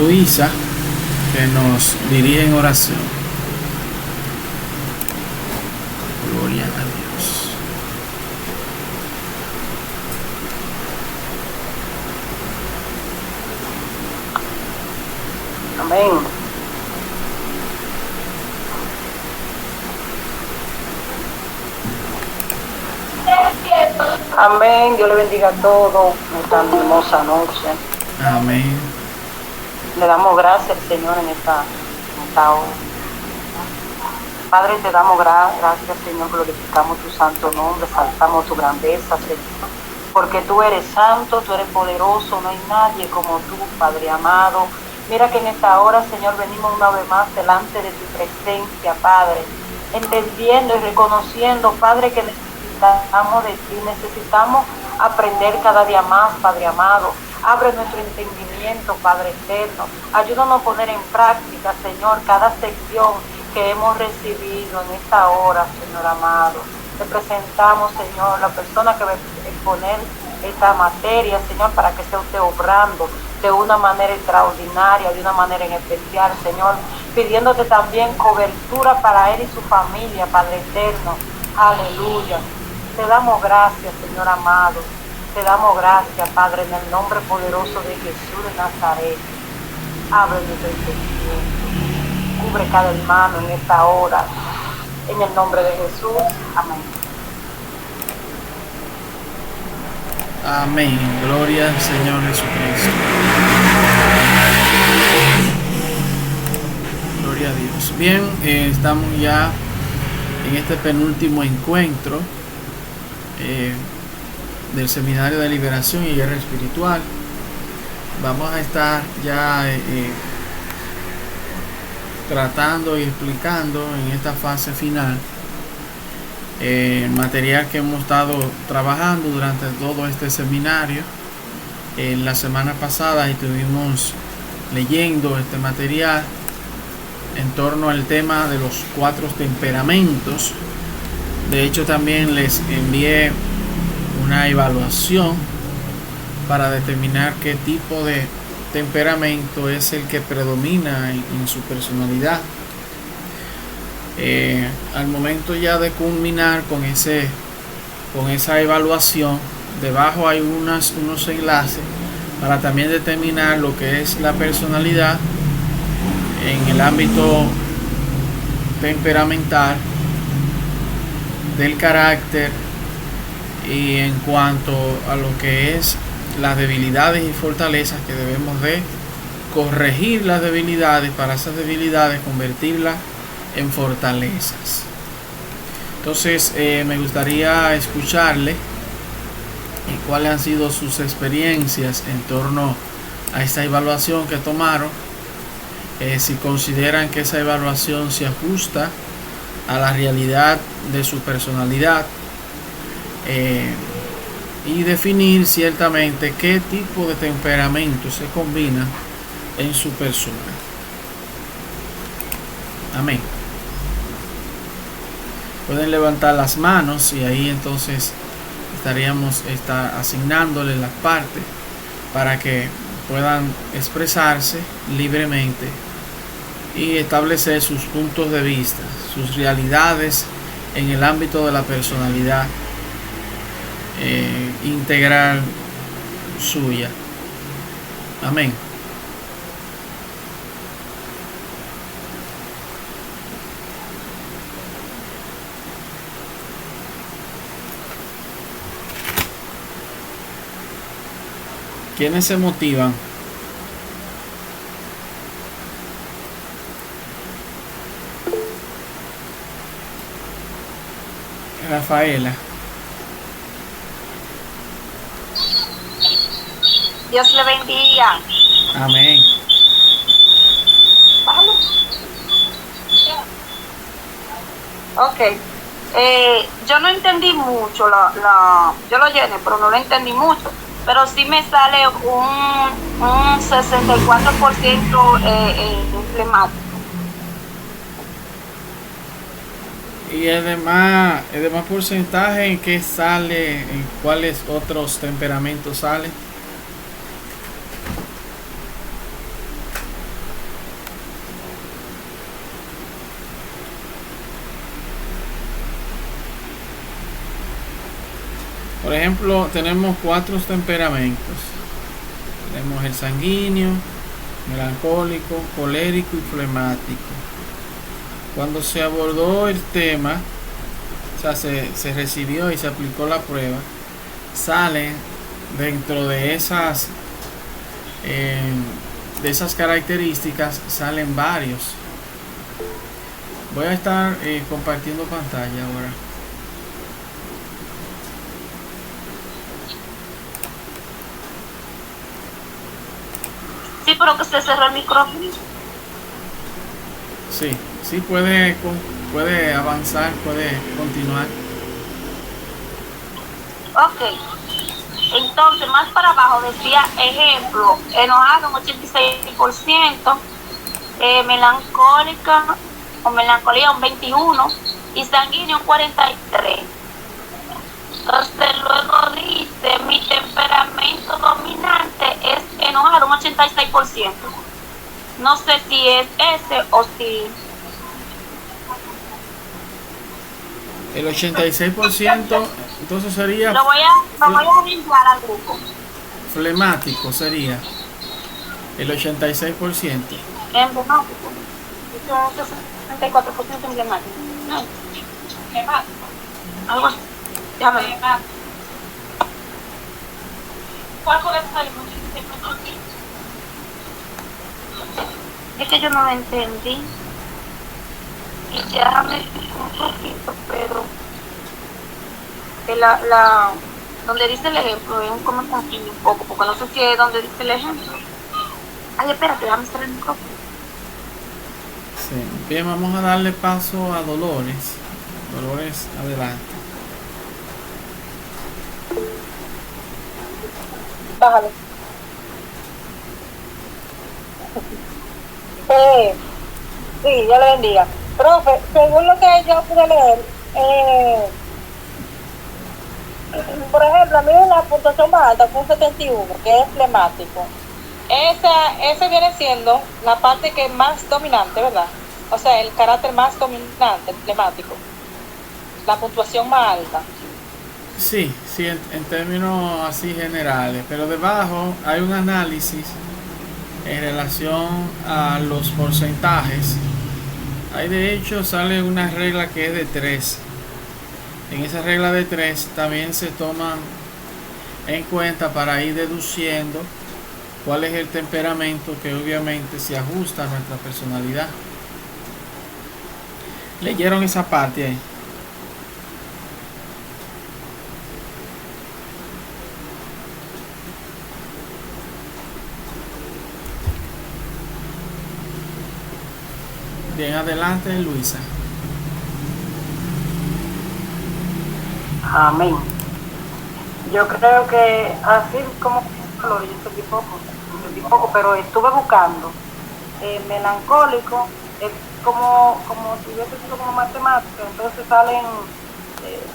Luisa, que nos dirige en oración. Gloria a Dios. Amén. Amén. Dios le bendiga a todos en esta hermosa noche. Amén. Le damos gracias al Señor en esta hora. Padre, te damos gracias, Señor, glorificamos tu santo nombre, exaltamos tu grandeza, Señor, porque tú eres santo, tú eres poderoso, no hay nadie como tú, Padre amado. Mira que en esta hora, Señor, venimos una vez más delante de tu presencia, Padre, entendiendo y reconociendo, Padre, que necesitamos de ti, necesitamos aprender cada día más, Padre amado. Abre nuestro entendimiento, Padre eterno. Ayúdanos a poner en práctica, Señor, cada sección que hemos recibido en esta hora, Señor amado. Te presentamos, Señor, la persona que va a exponer esta materia, Señor, para que sea usted obrando de una manera extraordinaria, de una manera en especial, Señor, pidiéndote también cobertura para él y su familia, Padre eterno. Aleluya. Te damos gracias, Señor amado. Te damos gracias, Padre, en el nombre poderoso de Jesús de Nazaret. Abre nuestro entendimiento. Cubre cada hermano en esta hora. En el nombre de Jesús. Amén. Amén. Gloria al Señor Jesucristo. Gloria a Dios. Bien, estamos ya en este penúltimo encuentro del Seminario de Liberación y Guerra Espiritual. Vamos a estar ya tratando y explicando en esta fase final el material que hemos estado trabajando durante todo este seminario. La semana pasada estuvimos leyendo este material en torno al tema de los 4 temperamentos. De hecho, también les envié una evaluación para determinar qué tipo de temperamento es el que predomina en su personalidad. Al momento ya de culminar con esa evaluación, debajo hay unos enlaces para también determinar lo que es la personalidad en el ámbito temperamental, del carácter, y en cuanto a lo que es las debilidades y fortalezas, que debemos de corregir las debilidades para esas debilidades convertirlas en fortalezas. Entonces me gustaría escucharle cuáles han sido sus experiencias en torno a esta evaluación que tomaron, si consideran que esa evaluación se ajusta a la realidad de su personalidad, y definir ciertamente qué tipo de temperamento se combina en su persona. Amén. Pueden levantar las manos y ahí entonces estaríamos asignándole las partes para que puedan expresarse libremente y establecer sus puntos de vista, sus realidades en el ámbito de la personalidad integral suya. Amén. ¿Quiénes se motivan? Rafaela. Dios le bendiga. Amén. Ok. Yo no entendí mucho, yo lo llené, pero no lo entendí mucho. Pero sí me sale un 64% emblemático. Y el demás porcentaje, ¿en qué sale? ¿En cuáles otros temperamentos sale? Por ejemplo, tenemos 4 temperamentos. Tenemos el sanguíneo, melancólico, colérico y flemático. Cuando se abordó el tema, o sea, se recibió y se aplicó la prueba, salen dentro de esas características, salen varios. Voy a estar compartiendo pantalla ahora. Sí, pero que se cerró el micrófono. Sí, puede avanzar, puede continuar. Ok. Entonces, más para abajo decía, ejemplo, enojado un 86%, melancólica o melancolía un 21% y sanguíneo un 43%. Entonces luego dice, mi temperamento dominante es enojado un 86%. No sé si es ese o si... El 86% entonces sería Lo voy a enviar al grupo. flemático, sería el 86%. Emblemático. Es un 64% emblemático. No, emblemático. Algo así. Déjame ver. ¿Cuál puede ser el 86%? Es que yo no lo entendí. Y déjame un poquito, pero donde dice el ejemplo es un como confundo un poco, porque no sé si es donde dice el ejemplo. Ay, espérate, déjame cerrar el micrófono. Sí. Bien, vamos a darle paso a Dolores. Dolores, adelante. Bájalo. Sí, Dios le bendiga. Profe, según lo que yo pude leer, por ejemplo, a mí la puntuación más alta fue un 71, que es flemático. Ese viene siendo la parte que es más dominante, ¿verdad? O sea, el carácter más dominante, flemático. La puntuación más alta. Sí, en términos así generales, pero debajo hay un análisis en relación a los porcentajes. Ahí de hecho sale una regla que es de 3. En esa regla de 3 también se toman en cuenta para ir deduciendo cuál es el temperamento que obviamente se ajusta a nuestra personalidad. ¿Leyeron esa parte ahí? Bien, adelante, Luisa. Amén. Yo creo que así como yo entendí poco, pero estuve buscando. Melancólico es como si hubiese sido como matemática, entonces salen,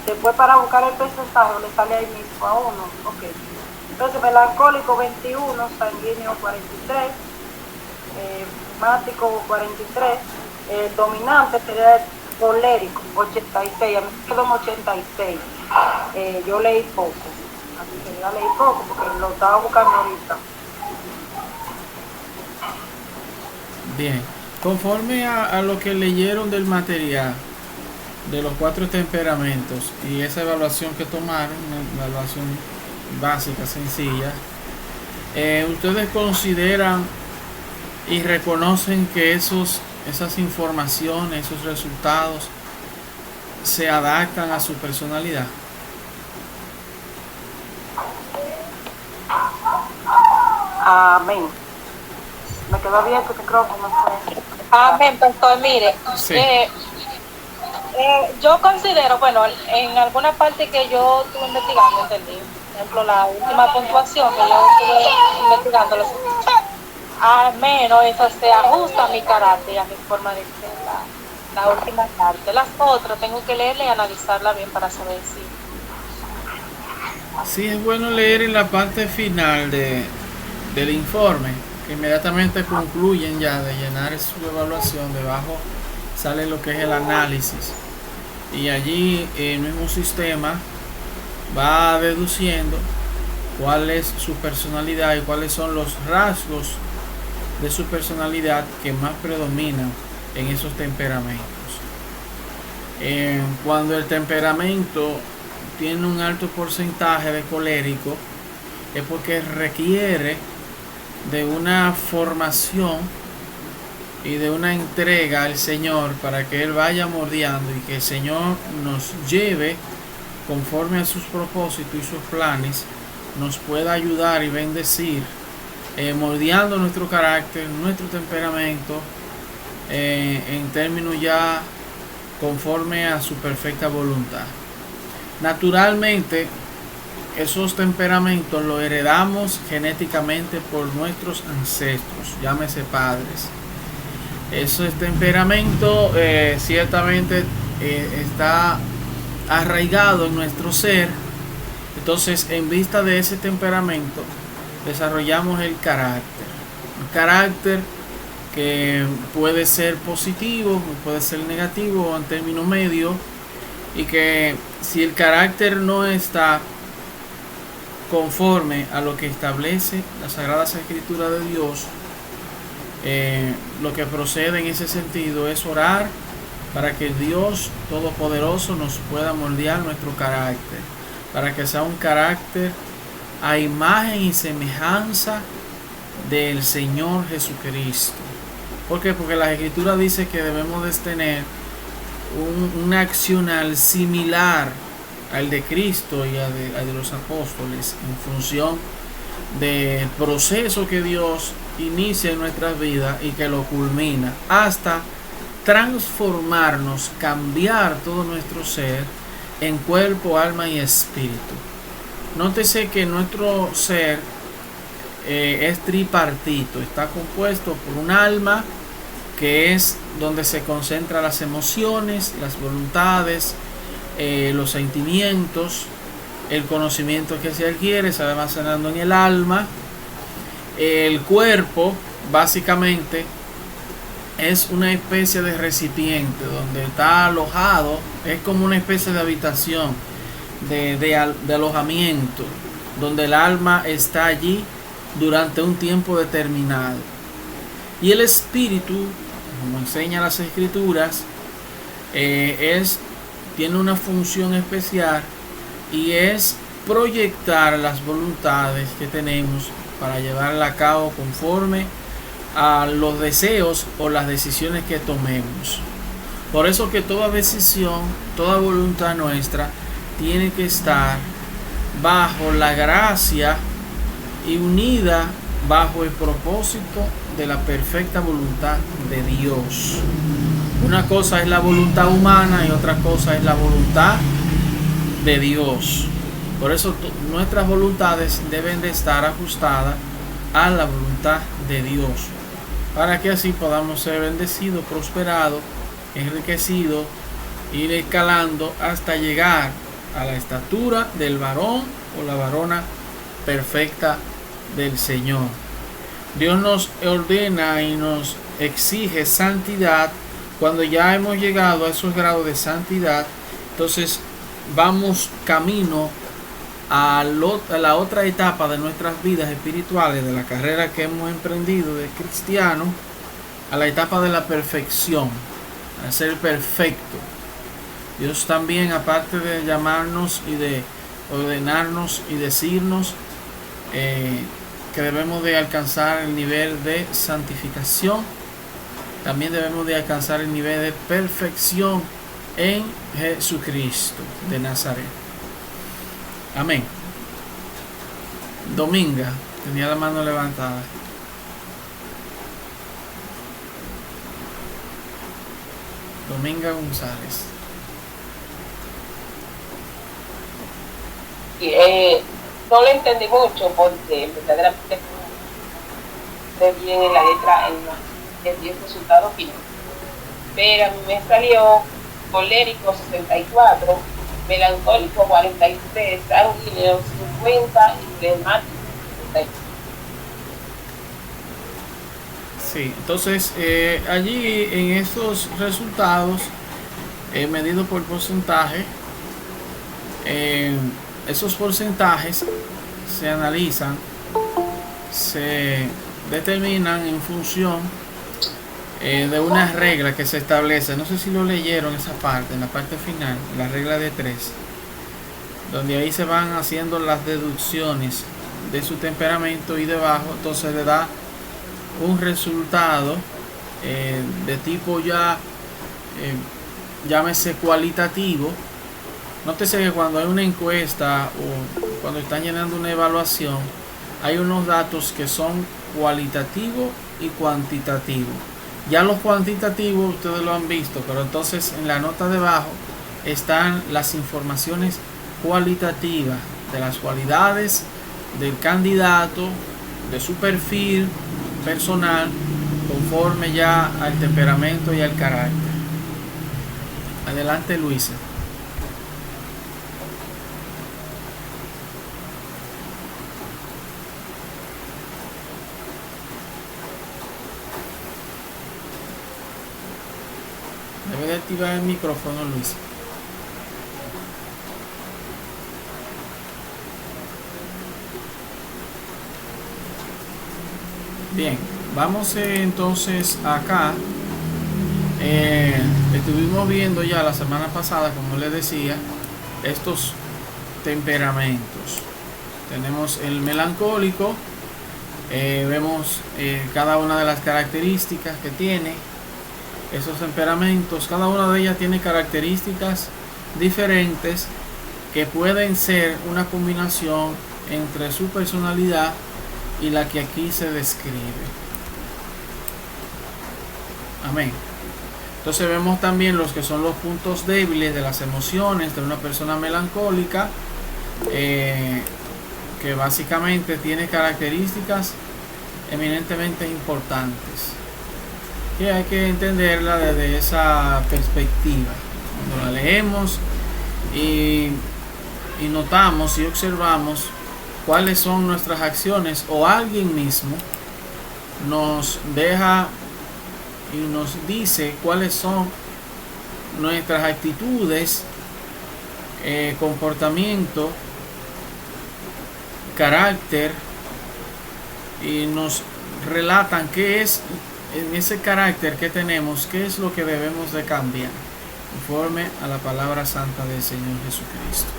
después para buscar el porcentaje le sale ahí mismo a uno. Okay. Entonces melancólico 21, sanguíneo 43, mático 43, dominante sería colérico 86, a mí me quedó en 86. Yo leí poco, así que ya leí poco porque lo estaba buscando ahorita. Bien, conforme a lo que leyeron del material de los 4 temperamentos y esa evaluación que tomaron, una evaluación básica, sencilla, ustedes consideran y reconocen que esas informaciones, esos resultados se adaptan a su personalidad. Amén. Me quedó abierto el micrófono. Amén, pastor. Mire, Sí. yo considero, bueno, en alguna parte que yo estuve investigando, entendí. Por ejemplo, la última puntuación que yo estuve investigando, al menos eso se ajusta a mi carácter y a mi forma de ser. La última parte. Las otras tengo que leerla y analizarla bien para saber si. Sí, es bueno leer en la parte final del informe, que inmediatamente concluyen ya de llenar su evaluación. Debajo sale lo que es el análisis y allí el mismo sistema va deduciendo cuál es su personalidad y cuáles son los rasgos de su personalidad que más predominan en esos temperamentos. Cuando el temperamento tiene un alto porcentaje de colérico, es porque requiere de una formación y de una entrega al Señor para que Él vaya moldeando y que el Señor nos lleve conforme a sus propósitos y sus planes, nos pueda ayudar y bendecir, moldeando nuestro carácter, nuestro temperamento, en términos ya conforme a su perfecta voluntad. Naturalmente, esos temperamentos los heredamos genéticamente por nuestros ancestros, llámese padres. Ese temperamento ciertamente está arraigado en nuestro ser. Entonces, en vista de ese temperamento, desarrollamos el carácter. El carácter que puede ser positivo, puede ser negativo en término medio, y que si el carácter no está conforme a lo que establece las Sagradas Escrituras de Dios, lo que procede en ese sentido es orar para que Dios Todopoderoso nos pueda moldear nuestro carácter, para que sea un carácter a imagen y semejanza del Señor Jesucristo. ¿Por qué? Porque la Escritura dice que debemos de tener un accional similar al de Cristo y al de los apóstoles, en función del proceso que Dios inicia en nuestras vidas y que lo culmina hasta transformarnos, cambiar todo nuestro ser en cuerpo, alma y espíritu. Nótese que nuestro ser es tripartito, está compuesto por un alma, que es donde se concentran las emociones, las voluntades, los sentimientos, el conocimiento que se adquiere, se va almacenando en el alma. El cuerpo básicamente es una especie de recipiente donde está alojado, es como una especie de habitación, de alojamiento, donde el alma está allí durante un tiempo determinado. Y el espíritu, como enseñan las Escrituras, tiene una función especial, y es proyectar las voluntades que tenemos para llevarla a cabo conforme a los deseos o las decisiones que tomemos. Por eso que toda decisión, toda voluntad nuestra tiene que estar bajo la gracia y unida bajo el propósito de la perfecta voluntad de Dios. Una cosa es la voluntad humana y otra cosa es la voluntad de Dios. Por eso nuestras voluntades deben de estar ajustadas a la voluntad de Dios, para que así podamos ser bendecidos, prosperados, enriquecidos, ir escalando hasta llegar a la estatura del varón o la varona perfecta del Señor. Dios nos ordena y nos exige santidad. Cuando ya hemos llegado a esos grados de santidad, entonces vamos camino a la otra etapa de nuestras vidas espirituales, de la carrera que hemos emprendido de cristiano, a la etapa de la perfección, a ser perfecto. Dios también, aparte de llamarnos y de ordenarnos y decirnos que debemos de alcanzar el nivel de santificación, también debemos de alcanzar el nivel de perfección en Jesucristo de Nazaret. Amén. Dominga, tenía la mano levantada. Dominga González. No lo entendí mucho porque verdaderamente no bien en la letra en 10 resultados finales. Pero a mí me salió colérico 64, melancólico 43, sanguíneo 50 y flemático 60. Sí, entonces allí en estos resultados medidos por porcentaje, esos porcentajes se analizan, se determinan en función de una regla que se establece. No sé si lo leyeron esa parte, en la parte final, la regla de 3, donde ahí se van haciendo las deducciones de su temperamento, y debajo entonces le da un resultado de tipo ya llámese cualitativo. Nótese que cuando hay una encuesta o cuando están llenando una evaluación, hay unos datos que son cualitativos y cuantitativos. Ya los cuantitativos ustedes lo han visto, pero entonces en la nota de abajo están las informaciones cualitativas de las cualidades del candidato, de su perfil personal, conforme ya al temperamento y al carácter. Adelante, Luisa. Debe de activar el micrófono, Luisa. Bien, vamos entonces acá. Estuvimos viendo ya la semana pasada, como les decía, estos temperamentos. Tenemos el melancólico, vemos cada una de las características que tiene esos temperamentos. Cada una de ellas tiene características diferentes que pueden ser una combinación entre su personalidad y la que aquí se describe. Amén. Entonces vemos también los que son los puntos débiles de las emociones de una persona melancólica, que básicamente tiene características eminentemente importantes, que hay que entenderla desde esa perspectiva. Cuando la leemos y notamos y observamos cuáles son nuestras acciones, o alguien mismo nos deja y nos dice cuáles son nuestras actitudes, comportamiento, carácter, y nos relatan qué es en ese carácter que tenemos, qué es lo que debemos de cambiar conforme a la palabra santa del Señor Jesucristo.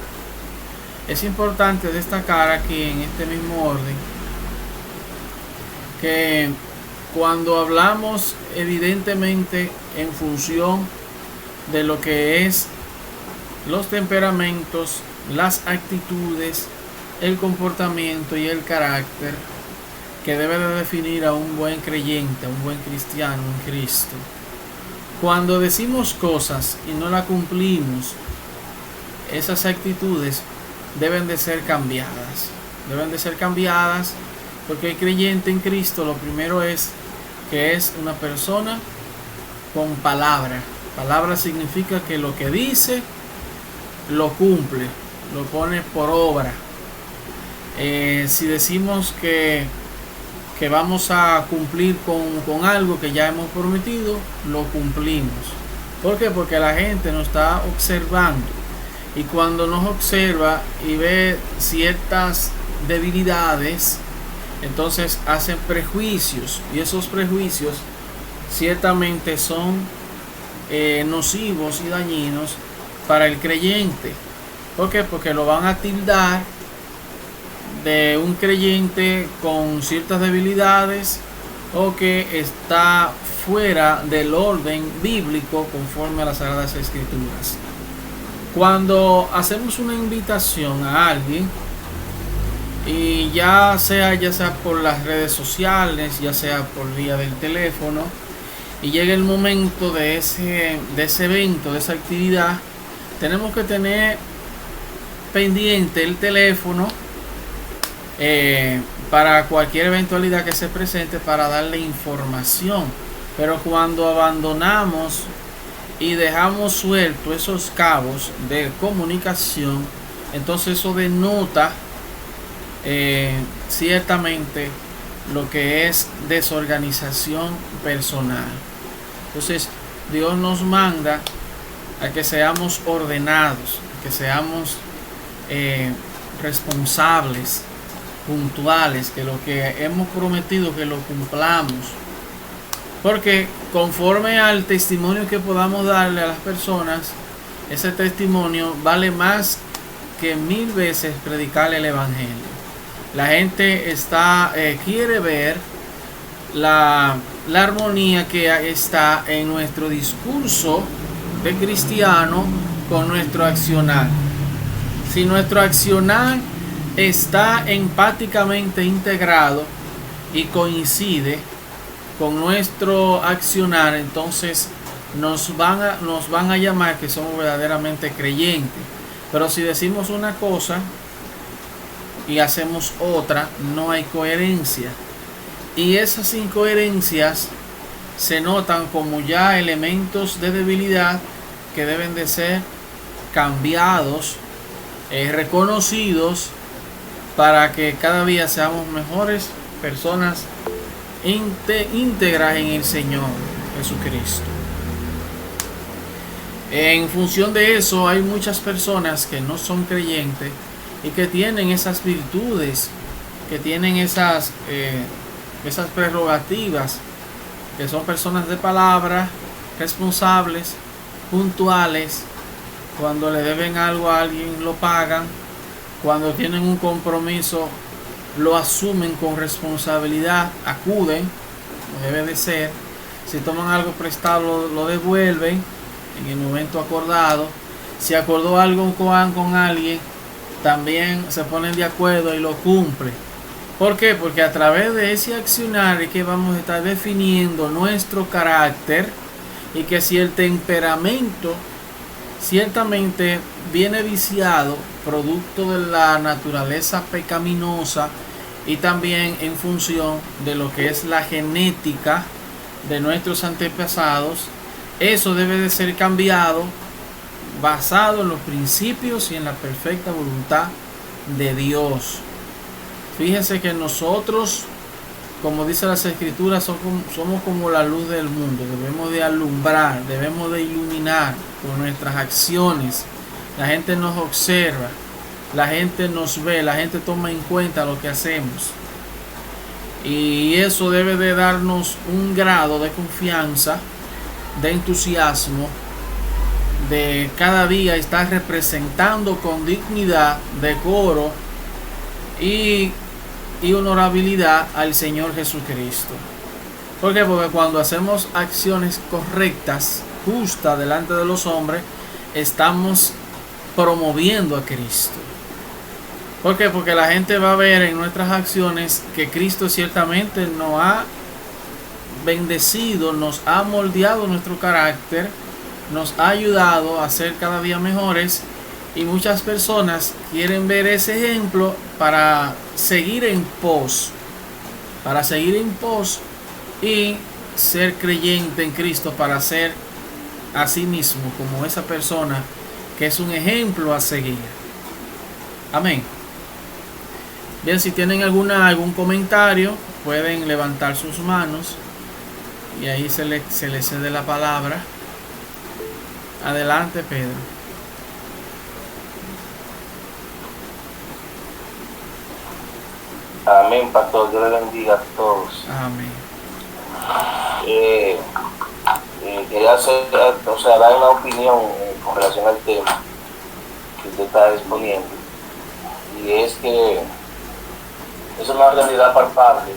Es importante destacar aquí en este mismo orden que cuando hablamos evidentemente en función de lo que es los temperamentos, las actitudes, el comportamiento y el carácter que debe de definir a un buen creyente, a un buen cristiano en Cristo, cuando decimos cosas y no las cumplimos, esas actitudes deben de ser cambiadas. Deben de ser cambiadas porque el creyente en Cristo, lo primero es que es una persona con palabra. Palabra significa que lo que dice lo cumple, lo pone por obra. Si decimos que vamos a cumplir con algo que ya hemos prometido, lo cumplimos. ¿Por qué? Porque la gente nos está observando, y cuando nos observa y ve ciertas debilidades, entonces hacen prejuicios, y esos prejuicios ciertamente son nocivos y dañinos para el creyente. ¿Por qué? Porque lo van a tildar de un creyente con ciertas debilidades, o que está fuera del orden bíblico conforme a las Sagradas Escrituras. Cuando hacemos una invitación a alguien, y ya sea por las redes sociales, ya sea por vía del teléfono, y llega el momento de ese evento, de esa actividad, tenemos que tener pendiente el teléfono para cualquier eventualidad que se presente, para darle información. Pero cuando abandonamos y dejamos sueltos esos cabos de comunicación, entonces eso denota ciertamente lo que es desorganización personal. Entonces Dios nos manda a que seamos ordenados, que seamos responsables, puntuales, que lo que hemos prometido que lo cumplamos. Porque conforme al testimonio que podamos darle a las personas, ese testimonio vale más que 1000 veces predicarle el evangelio. La gente quiere ver la armonía que está en nuestro discurso de cristiano con nuestro accionar. Si nuestro accionar está empáticamente integrado y coincide con nuestro accionar, entonces nos van a llamar que somos verdaderamente creyentes. Pero si decimos una cosa y hacemos otra, no hay coherencia. Y esas incoherencias se notan como ya elementos de debilidad que deben de ser cambiados, reconocidos, para que cada día seamos mejores personas íntegras en el Señor Jesucristo. En función de eso, hay muchas personas que no son creyentes y que tienen esas virtudes, que tienen esas prerrogativas, que son personas de palabra, responsables, puntuales. Cuando le deben algo a alguien lo pagan, cuando tienen un compromiso lo asumen con responsabilidad, acuden, como debe de ser. Si toman algo prestado lo devuelven en el momento acordado. Si acordó algo con alguien, también se ponen de acuerdo y lo cumplen. ¿Por qué? Porque a través de ese accionar es que vamos a estar definiendo nuestro carácter, y que si el temperamento ciertamente viene viciado, producto de la naturaleza pecaminosa y también en función de lo que es la genética de nuestros antepasados, eso debe de ser cambiado basado en los principios y en la perfecta voluntad de Dios. Fíjense que nosotros, como dice las Escrituras, somos como la luz del mundo. Debemos de alumbrar, debemos de iluminar con nuestras acciones. La gente nos observa, la gente nos ve, la gente toma en cuenta lo que hacemos. Y eso debe de darnos un grado de confianza, de entusiasmo, de cada día estar representando con dignidad, decoro y honorabilidad al Señor Jesucristo. ¿Por qué? Porque cuando hacemos acciones correctas, justas delante de los hombres, estamos promoviendo a Cristo. ¿Por qué? Porque la gente va a ver en nuestras acciones que Cristo ciertamente nos ha bendecido, nos ha moldeado nuestro carácter, nos ha ayudado a ser cada día mejores. Y muchas personas quieren ver ese ejemplo para seguir en pos, y ser creyente en Cristo, para ser a sí mismo como esa persona que es un ejemplo a seguir. Amén. Bien, si tienen algún comentario, pueden levantar sus manos y ahí se les cede la palabra. Adelante, Pedro. Amén, pastor. Dios le bendiga a todos. Amén. Quería dar una opinión con relación al tema que usted está exponiendo. Y es que es una realidad palpable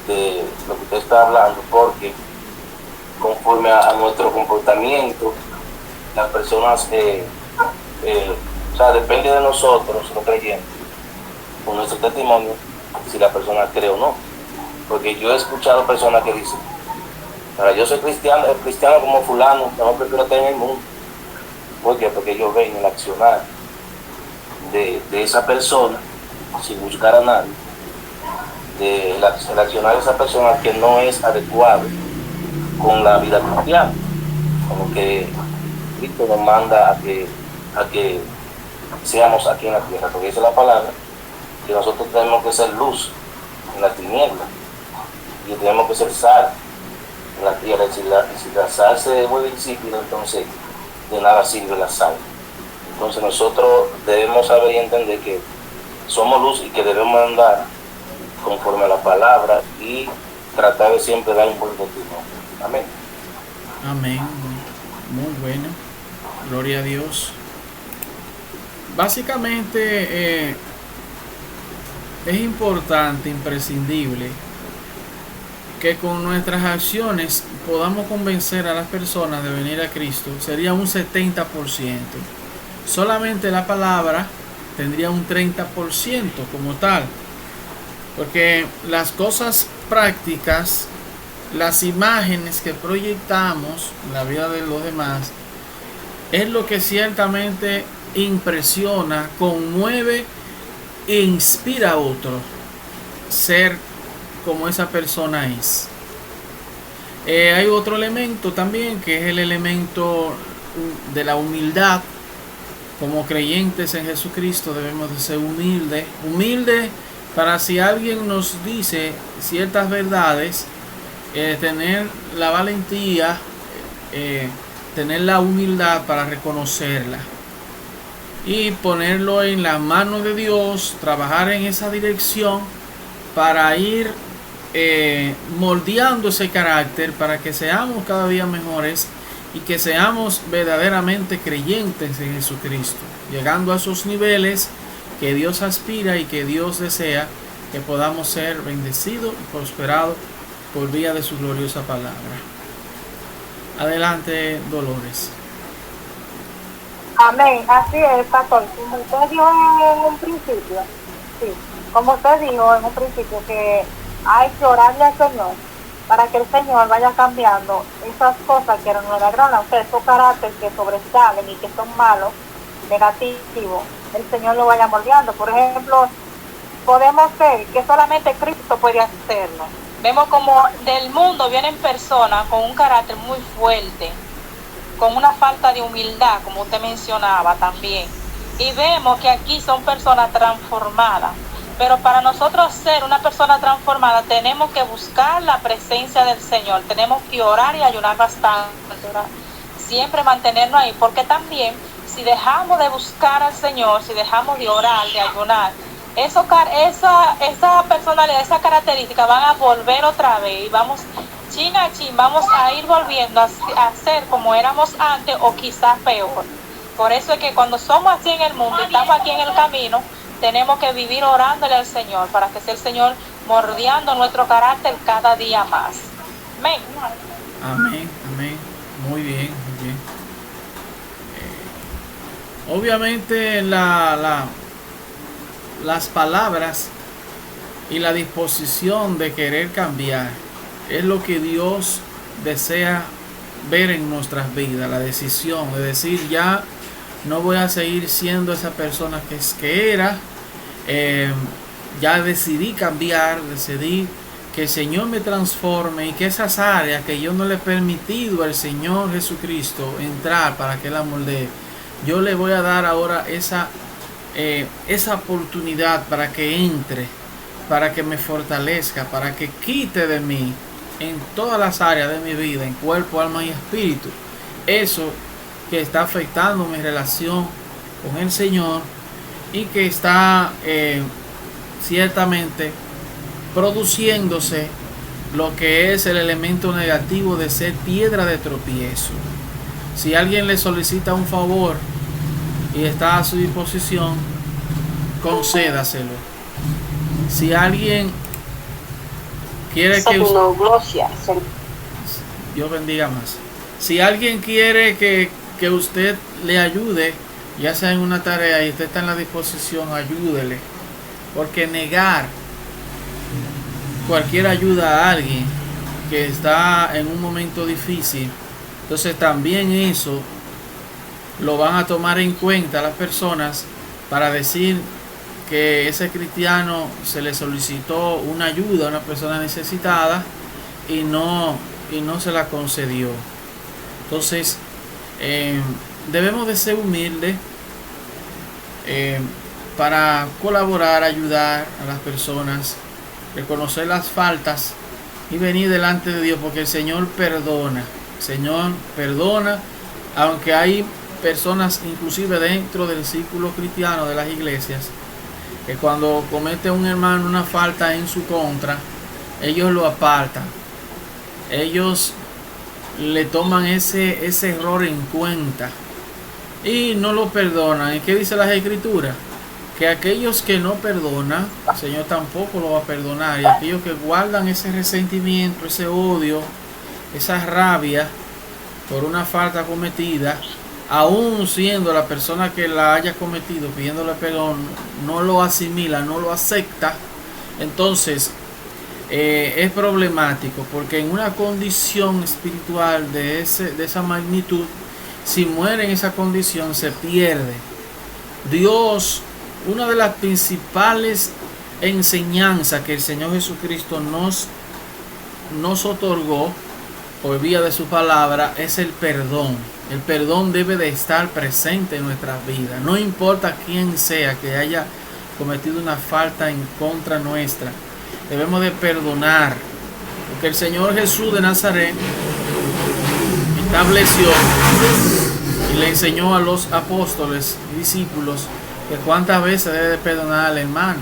de lo que usted está hablando, porque conforme a nuestro comportamiento, las personas, depende de nosotros, los creyentes, con nuestro testimonio, si la persona cree o no. Porque yo he escuchado personas que dicen: para yo ser cristiano como fulano, yo no prefiero estar en el mundo. ¿Por qué? Porque ellos ven el accionar de esa persona, sin buscar a nadie, el accionar de esa persona que no es adecuado con la vida cristiana, como que Cristo nos manda a que seamos aquí en la tierra, porque esa es la palabra, que nosotros tenemos que ser luz en la tiniebla y tenemos que ser sal en la tierra. Si la sal se vuelve insípida, entonces de nada sirve la sal. Entonces nosotros debemos saber y entender que somos luz y que debemos andar conforme a la palabra y tratar de siempre dar un buen testimonio. Amén. Amén. Muy bueno. Gloria a Dios. Básicamente es importante, imprescindible, que con nuestras acciones podamos convencer a las personas de venir a Cristo. Sería un 70%. Solamente la palabra tendría un 30% como tal. Porque las cosas prácticas, las imágenes que proyectamos en la vida de los demás, es lo que ciertamente impresiona, conmueve e inspira a otro ser como esa persona es. Hay otro elemento también, que es el elemento de la humildad. Como creyentes en Jesucristo debemos de ser humildes. Humildes para, si alguien nos dice ciertas verdades, tener la valentía, tener la humildad para reconocerla y ponerlo en las manos de Dios, trabajar en esa dirección para ir moldeando ese carácter, para que seamos cada día mejores y que seamos verdaderamente creyentes en Jesucristo, llegando a esos niveles que Dios aspira y que Dios desea que podamos ser bendecidos y prosperados por vía de su gloriosa palabra. Adelante, Dolores. Amén, así es, pastor. Como usted dijo en un principio, sí, como usted dijo en un principio, que hay que orarle al Señor para que el Señor vaya cambiando esas cosas que no le agradan a usted, esos caracteres que sobresalen y que son malos, negativos, el Señor lo vaya moldeando. Por ejemplo, podemos ver que solamente Cristo puede hacerlo. Vemos como del mundo vienen personas con un carácter muy fuerte, con una falta de humildad, como usted mencionaba también. Y vemos que aquí son personas transformadas. Pero para nosotros ser una persona transformada tenemos que buscar la presencia del Señor. Tenemos que orar y ayunar bastante. Siempre mantenernos ahí. Porque también si dejamos de buscar al Señor, si dejamos de orar, de ayunar, esa personalidad, esa característica van a volver otra vez. Y vamos, chin a chin, vamos a ir volviendo a ser como éramos antes o quizás peor. Por eso es que cuando somos así en el mundo, estamos aquí en el camino, tenemos que vivir orándole al Señor para que sea el Señor moldeando nuestro carácter cada día más. Amén. Amén, amén. Muy bien, muy bien. Obviamente las palabras y la disposición de querer cambiar es lo que Dios desea ver en nuestras vidas. La decisión de decir, ya no voy a seguir siendo esa persona que era. Ya decidí cambiar, decidí que el Señor me transforme y que esas áreas que yo no le he permitido al Señor Jesucristo entrar para que la moldee, yo le voy a dar ahora esa oportunidad para que entre, para que me fortalezca, para que quite de mí en todas las áreas de mi vida, en cuerpo, alma y espíritu, eso que está afectando mi relación con el Señor y que está ciertamente produciéndose lo que es el elemento negativo de ser piedra de tropiezo. Si alguien le solicita un favor y está a su disposición, concédaselo. Si alguien quiere que Dios bendiga más. Si alguien quiere que usted le ayude, ya sea en una tarea y usted está en la disposición, ayúdele. Porque negar cualquier ayuda a alguien que está en un momento difícil, entonces también eso lo van a tomar en cuenta las personas para decir que ese cristiano se le solicitó una ayuda a una persona necesitada y no se la concedió. Entonces debemos de ser humildes para colaborar, ayudar a las personas, reconocer las faltas y venir delante de Dios, porque el Señor perdona. El Señor perdona, aunque hay personas inclusive dentro del círculo cristiano de las iglesias que cuando comete un hermano una falta en su contra, ellos lo apartan, ellos le toman ese error en cuenta y no lo perdonan. ¿Y qué dice las Escrituras? Que aquellos que no perdonan, el Señor tampoco lo va a perdonar. Y aquellos que guardan ese resentimiento, ese odio, esa rabia por una falta cometida, aún siendo la persona que la haya cometido pidiéndole perdón, no lo asimila, no lo acepta, entonces es problemático, porque en una condición espiritual de esa magnitud, si muere en esa condición, se pierde. Dios, una de las principales enseñanzas que el Señor Jesucristo nos otorgó por vía de su palabra es el perdón. El perdón debe de estar presente en nuestras vidas. No importa quién sea que haya cometido una falta en contra nuestra, debemos de perdonar, porque el Señor Jesús de Nazaret estableció y le enseñó a los apóstoles y discípulos que cuántas veces debe de perdonar al hermano.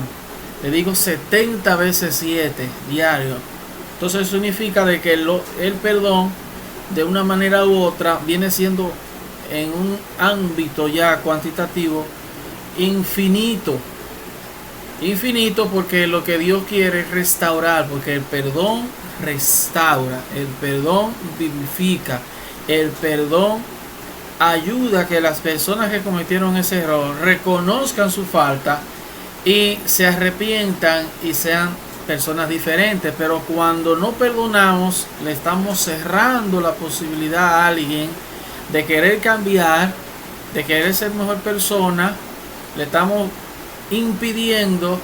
Le digo 70 veces 7 diario. Entonces eso significa de que el perdón de una manera u otra viene siendo en un ámbito ya cuantitativo infinito, porque lo que Dios quiere es restaurar, porque el perdón restaura, el perdón vivifica, el perdón ayuda a que las personas que cometieron ese error reconozcan su falta y se arrepientan y sean personas diferentes. Pero cuando no perdonamos, le estamos cerrando la posibilidad a alguien de querer cambiar, de querer ser mejor persona. Le estamos impidiendo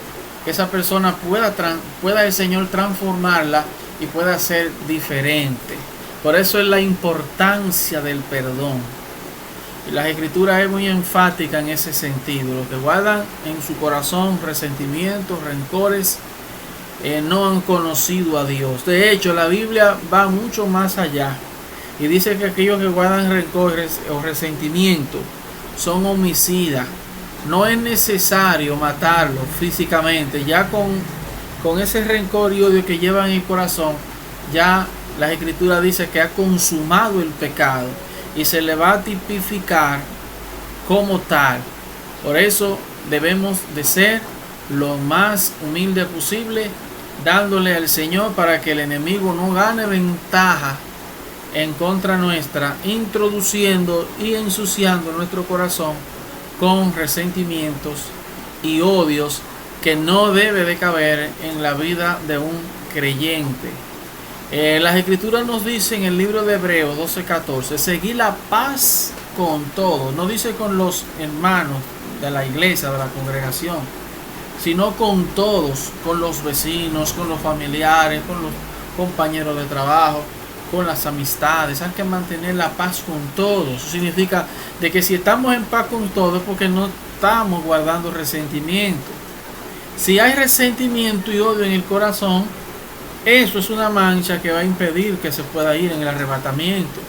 que esa persona pueda el Señor transformarla y pueda ser diferente. Por eso es la importancia del perdón. Y las Escrituras es muy enfática en ese sentido. Los que guardan en su corazón resentimientos, rencores, no han conocido a Dios. De hecho, la Biblia va mucho más allá y dice que aquellos que guardan rencores o resentimiento son homicidas. No es necesario matarlos físicamente. Ya con ese rencor y odio que llevan en el corazón, ya la Escritura dice que ha consumado el pecado y se le va a tipificar como tal. Por eso debemos de ser lo más humilde posible, dándole al Señor para que el enemigo no gane ventaja en contra nuestra, introduciendo y ensuciando nuestro corazón con resentimientos y odios que no debe de caber en la vida de un creyente. Las Escrituras nos dicen en el libro de Hebreos 12:14, seguir la paz con todos. No dice con los hermanos de la iglesia, de la congregación, sino con todos, con los vecinos, con los familiares, con los compañeros de trabajo, con las amistades. Hay que mantener la paz con todos. Eso significa de que si estamos en paz con todos es porque no estamos guardando resentimiento. Si hay resentimiento y odio en el corazón, eso es una mancha que va a impedir que se pueda ir en el arrebatamiento.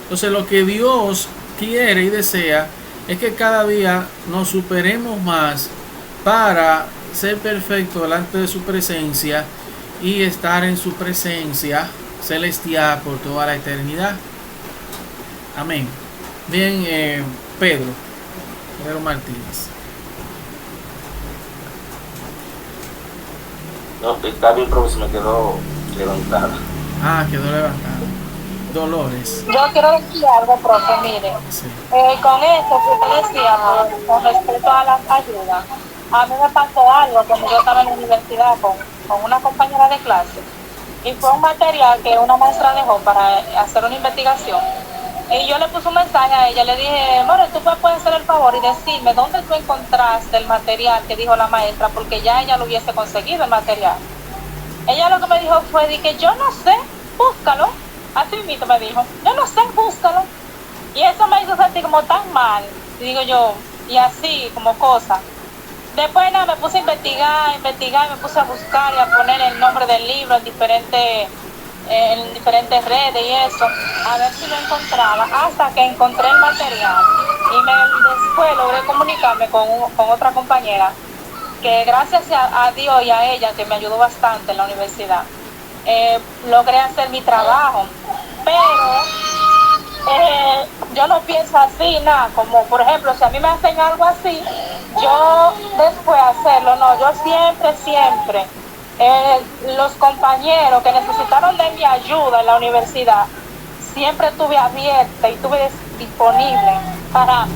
Entonces lo que Dios quiere y desea es que cada día nos superemos más para ser perfectos delante de su presencia y estar en su presencia celestial por toda la eternidad. Amén. Bien, Pedro Martínez. No, está bien, profesor, me quedó levantada. Quedó levantada. Dolores. Yo quiero decir algo, profe, mire. Sí. Con esto que usted decía, con respecto a las ayudas, a mí me pasó algo cuando yo estaba en la universidad con una compañera de clase. Y fue un material que una maestra dejó para hacer una investigación. Y yo le puse un mensaje a ella, le dije, More, tú me puedes hacer el favor y decirme dónde tú encontraste el material que dijo la maestra, porque ya ella lo hubiese conseguido el material. Ella lo que me dijo fue de que yo no sé, búscalo. Así mismo me dijo, yo no sé, búscalo. Y eso me hizo sentir como tan mal, digo yo, y así como cosa. Después nada, me puse a investigar, me puse a buscar y a poner el nombre del libro en diferentes redes y eso, a ver si lo encontraba, hasta que encontré el material y después logré comunicarme con otra compañera que gracias a Dios y a ella, que me ayudó bastante en la universidad, logré hacer mi trabajo. Pero yo no pienso así, nada, como por ejemplo, si a mí me hacen algo así, yo después hacerlo, no, yo siempre, los compañeros que necesitaron de mi ayuda en la universidad, siempre estuve abierta y estuve disponible para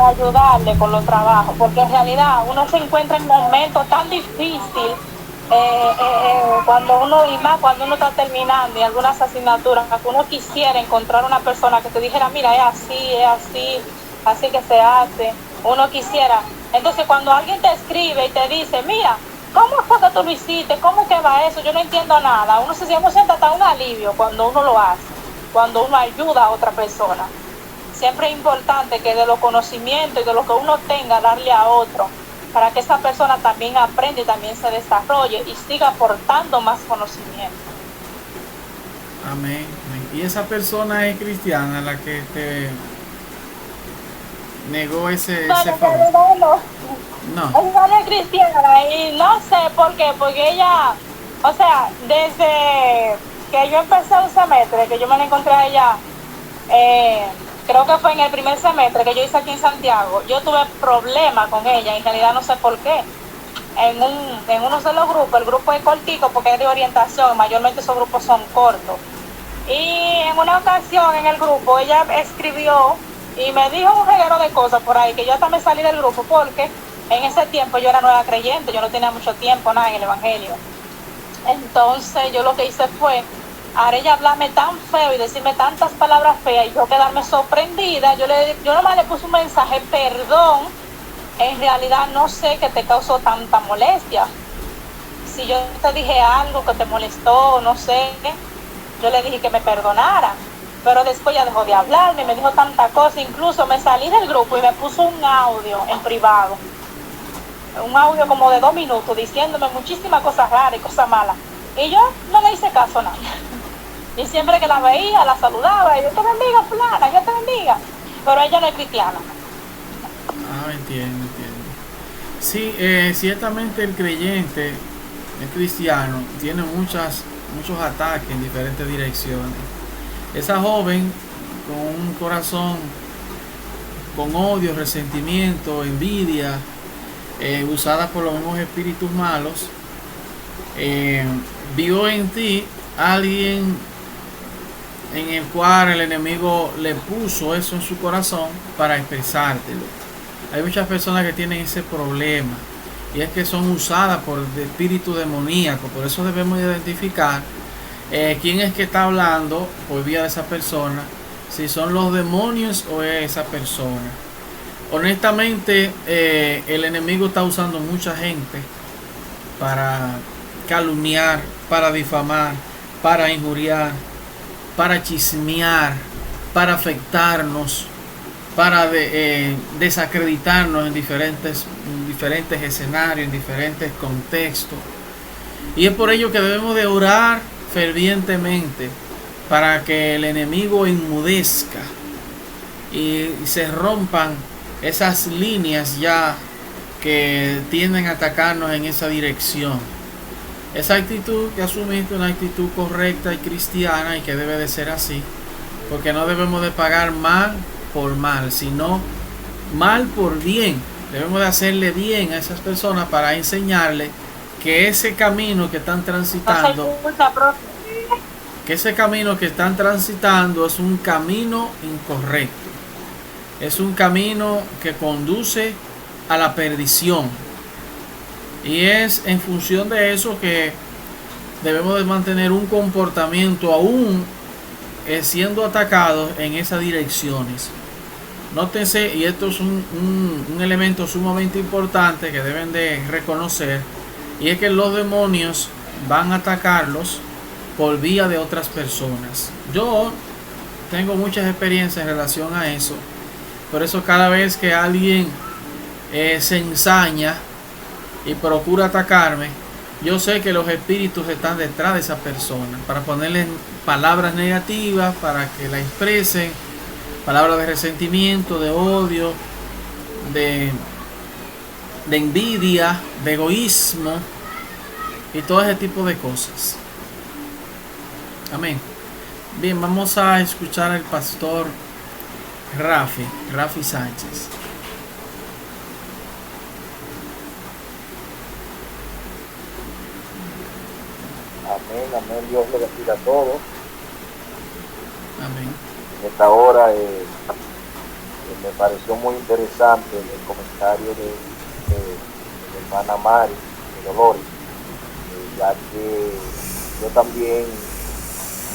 ayudarle con los trabajos, porque en realidad uno se encuentra en momentos tan difíciles, cuando uno, y más cuando uno está terminando y algunas asignaturas, que uno quisiera encontrar una persona que te dijera, mira, así que se hace, uno quisiera. Entonces cuando alguien te escribe y te dice, mira, ¿cómo fue que tú lo hiciste? ¿Cómo que va eso? Yo no entiendo nada. Uno se siente hasta un alivio cuando uno lo hace, cuando uno ayuda a otra persona. Siempre es importante que de los conocimientos y de lo que uno tenga, darle a otro, para que esa persona también aprenda y también se desarrolle y siga aportando más conocimiento. Amén. Y esa persona es cristiana, la que te negó ese favor. No. Ella no es cristiana y no sé por qué, porque ella, o sea, desde que yo empecé un semestre, que yo me la encontré a ella, creo que fue en el primer semestre que yo hice aquí en Santiago, yo tuve problemas con ella, en realidad no sé por qué. En uno de los grupos, el grupo es cortico porque es de orientación, mayormente esos grupos son cortos. Y en una ocasión en el grupo ella escribió y me dijo un reguero de cosas por ahí, que yo hasta me salí del grupo porque en ese tiempo yo era nueva creyente, yo no tenía mucho tiempo nada en el evangelio. Entonces yo lo que hice fue a ella hablarme tan feo y decirme tantas palabras feas y yo quedarme sorprendida. Yo nomás le puse un mensaje, perdón, en realidad no sé qué te causó tanta molestia. Si yo te dije algo que te molestó, no sé, yo le dije que me perdonara. Pero después ya dejó de hablarme, me dijo tanta cosa, incluso me salí del grupo y me puso un audio en privado. Un audio como de 2 minutos diciéndome muchísimas cosas raras y cosas malas. Y yo no le hice caso a nada. Y siempre que la veía, la saludaba, y yo te bendiga, fulana, yo te bendiga. Pero ella no es cristiana. Entiendo. Sí, ciertamente el creyente, el cristiano, tiene muchos ataques en diferentes direcciones. Esa joven con un corazón con odio, resentimiento, envidia, usada por los mismos espíritus malos, vio en ti alguien en el cual el enemigo le puso eso en su corazón para expresártelo. Hay muchas personas que tienen ese problema y es que son usadas por espíritus demoníacos. Por eso debemos identificar quién es que está hablando por vía de esa persona, si son los demonios o es esa persona. Honestamente, el enemigo está usando mucha gente para calumniar, para difamar, para injuriar, para chismear, para afectarnos, para desacreditarnos en diferentes escenarios, en diferentes contextos. Y es por ello que debemos de orar fervientemente para que el enemigo enmudezca y se rompan esas líneas ya que tienden a atacarnos en esa dirección. Esa actitud que asumiste es una actitud correcta y cristiana y que debe de ser así, porque no debemos de pagar mal por mal, sino mal por bien. Debemos de hacerle bien a esas personas para enseñarle que ese camino que están transitando, es un camino incorrecto, es un camino que conduce a la perdición. Y es en función de eso que debemos de mantener un comportamiento aún siendo atacados en esas direcciones. Nótense, y esto es un elemento sumamente importante que deben de reconocer, y es que los demonios van a atacarlos por vía de otras personas. Yo tengo muchas experiencias en relación a eso. Por eso cada vez que alguien se ensaña y procura atacarme, yo sé que los espíritus están detrás de esa persona para ponerle palabras negativas, para que la expresen, palabras de resentimiento, de odio, de de envidia, de egoísmo y todo ese tipo de cosas. Amén. Bien, vamos a escuchar al pastor Rafi Sánchez. Amén, Dios le bendiga a todos. Amén. En esta hora me pareció muy interesante el comentario de la hermana Mari, de Dolores, ya que yo también,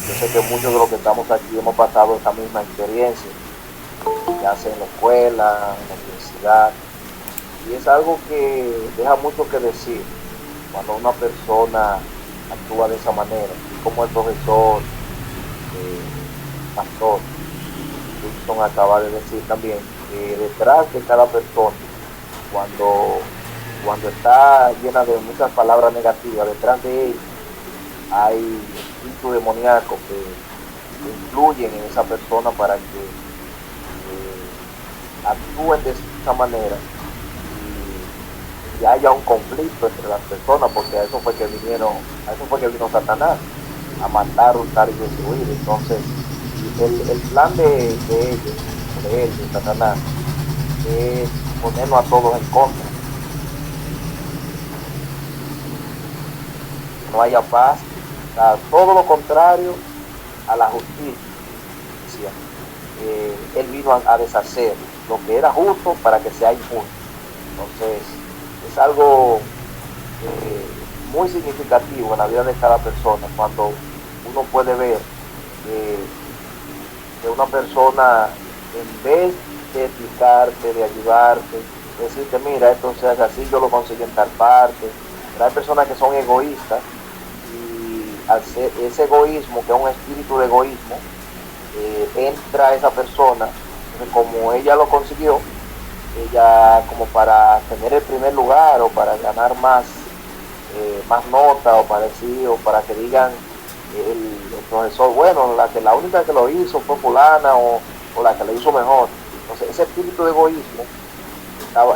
yo sé que muchos de los que estamos aquí hemos pasado esa misma experiencia, ya sea en la escuela, en la universidad, y es algo que deja mucho que decir cuando una persona actúa de esa manera, como el profesor pastor Wilson acaba de decir también, que detrás de cada persona, cuando está llena de muchas palabras negativas, detrás de él hay espíritus demoníacos que influyen en esa persona para que actúen de esa manera y haya un conflicto entre las personas, porque a eso fue que vino Satanás, a matar, hurtar y destruir. Entonces el plan de ellos, de Satanás, es ponernos a todos en contra, no haya paz, o sea, todo lo contrario a la justicia. Él vino a deshacer lo que era justo para que sea injusto. Entonces es algo muy significativo en la vida de cada persona, cuando uno puede ver que una persona, en vez de explicarte, de ayudarte, decirte, mira, esto se hace así, yo lo conseguí en tal parte. Pero hay personas que son egoístas, y al ser ese egoísmo, que es un espíritu de egoísmo, entra a esa persona, como ella lo consiguió, ella, como para tener el primer lugar o para ganar más nota, o para decir, o para que digan el profesor, bueno, la única que lo hizo fue fulana, o la que lo hizo mejor. Entonces ese espíritu de egoísmo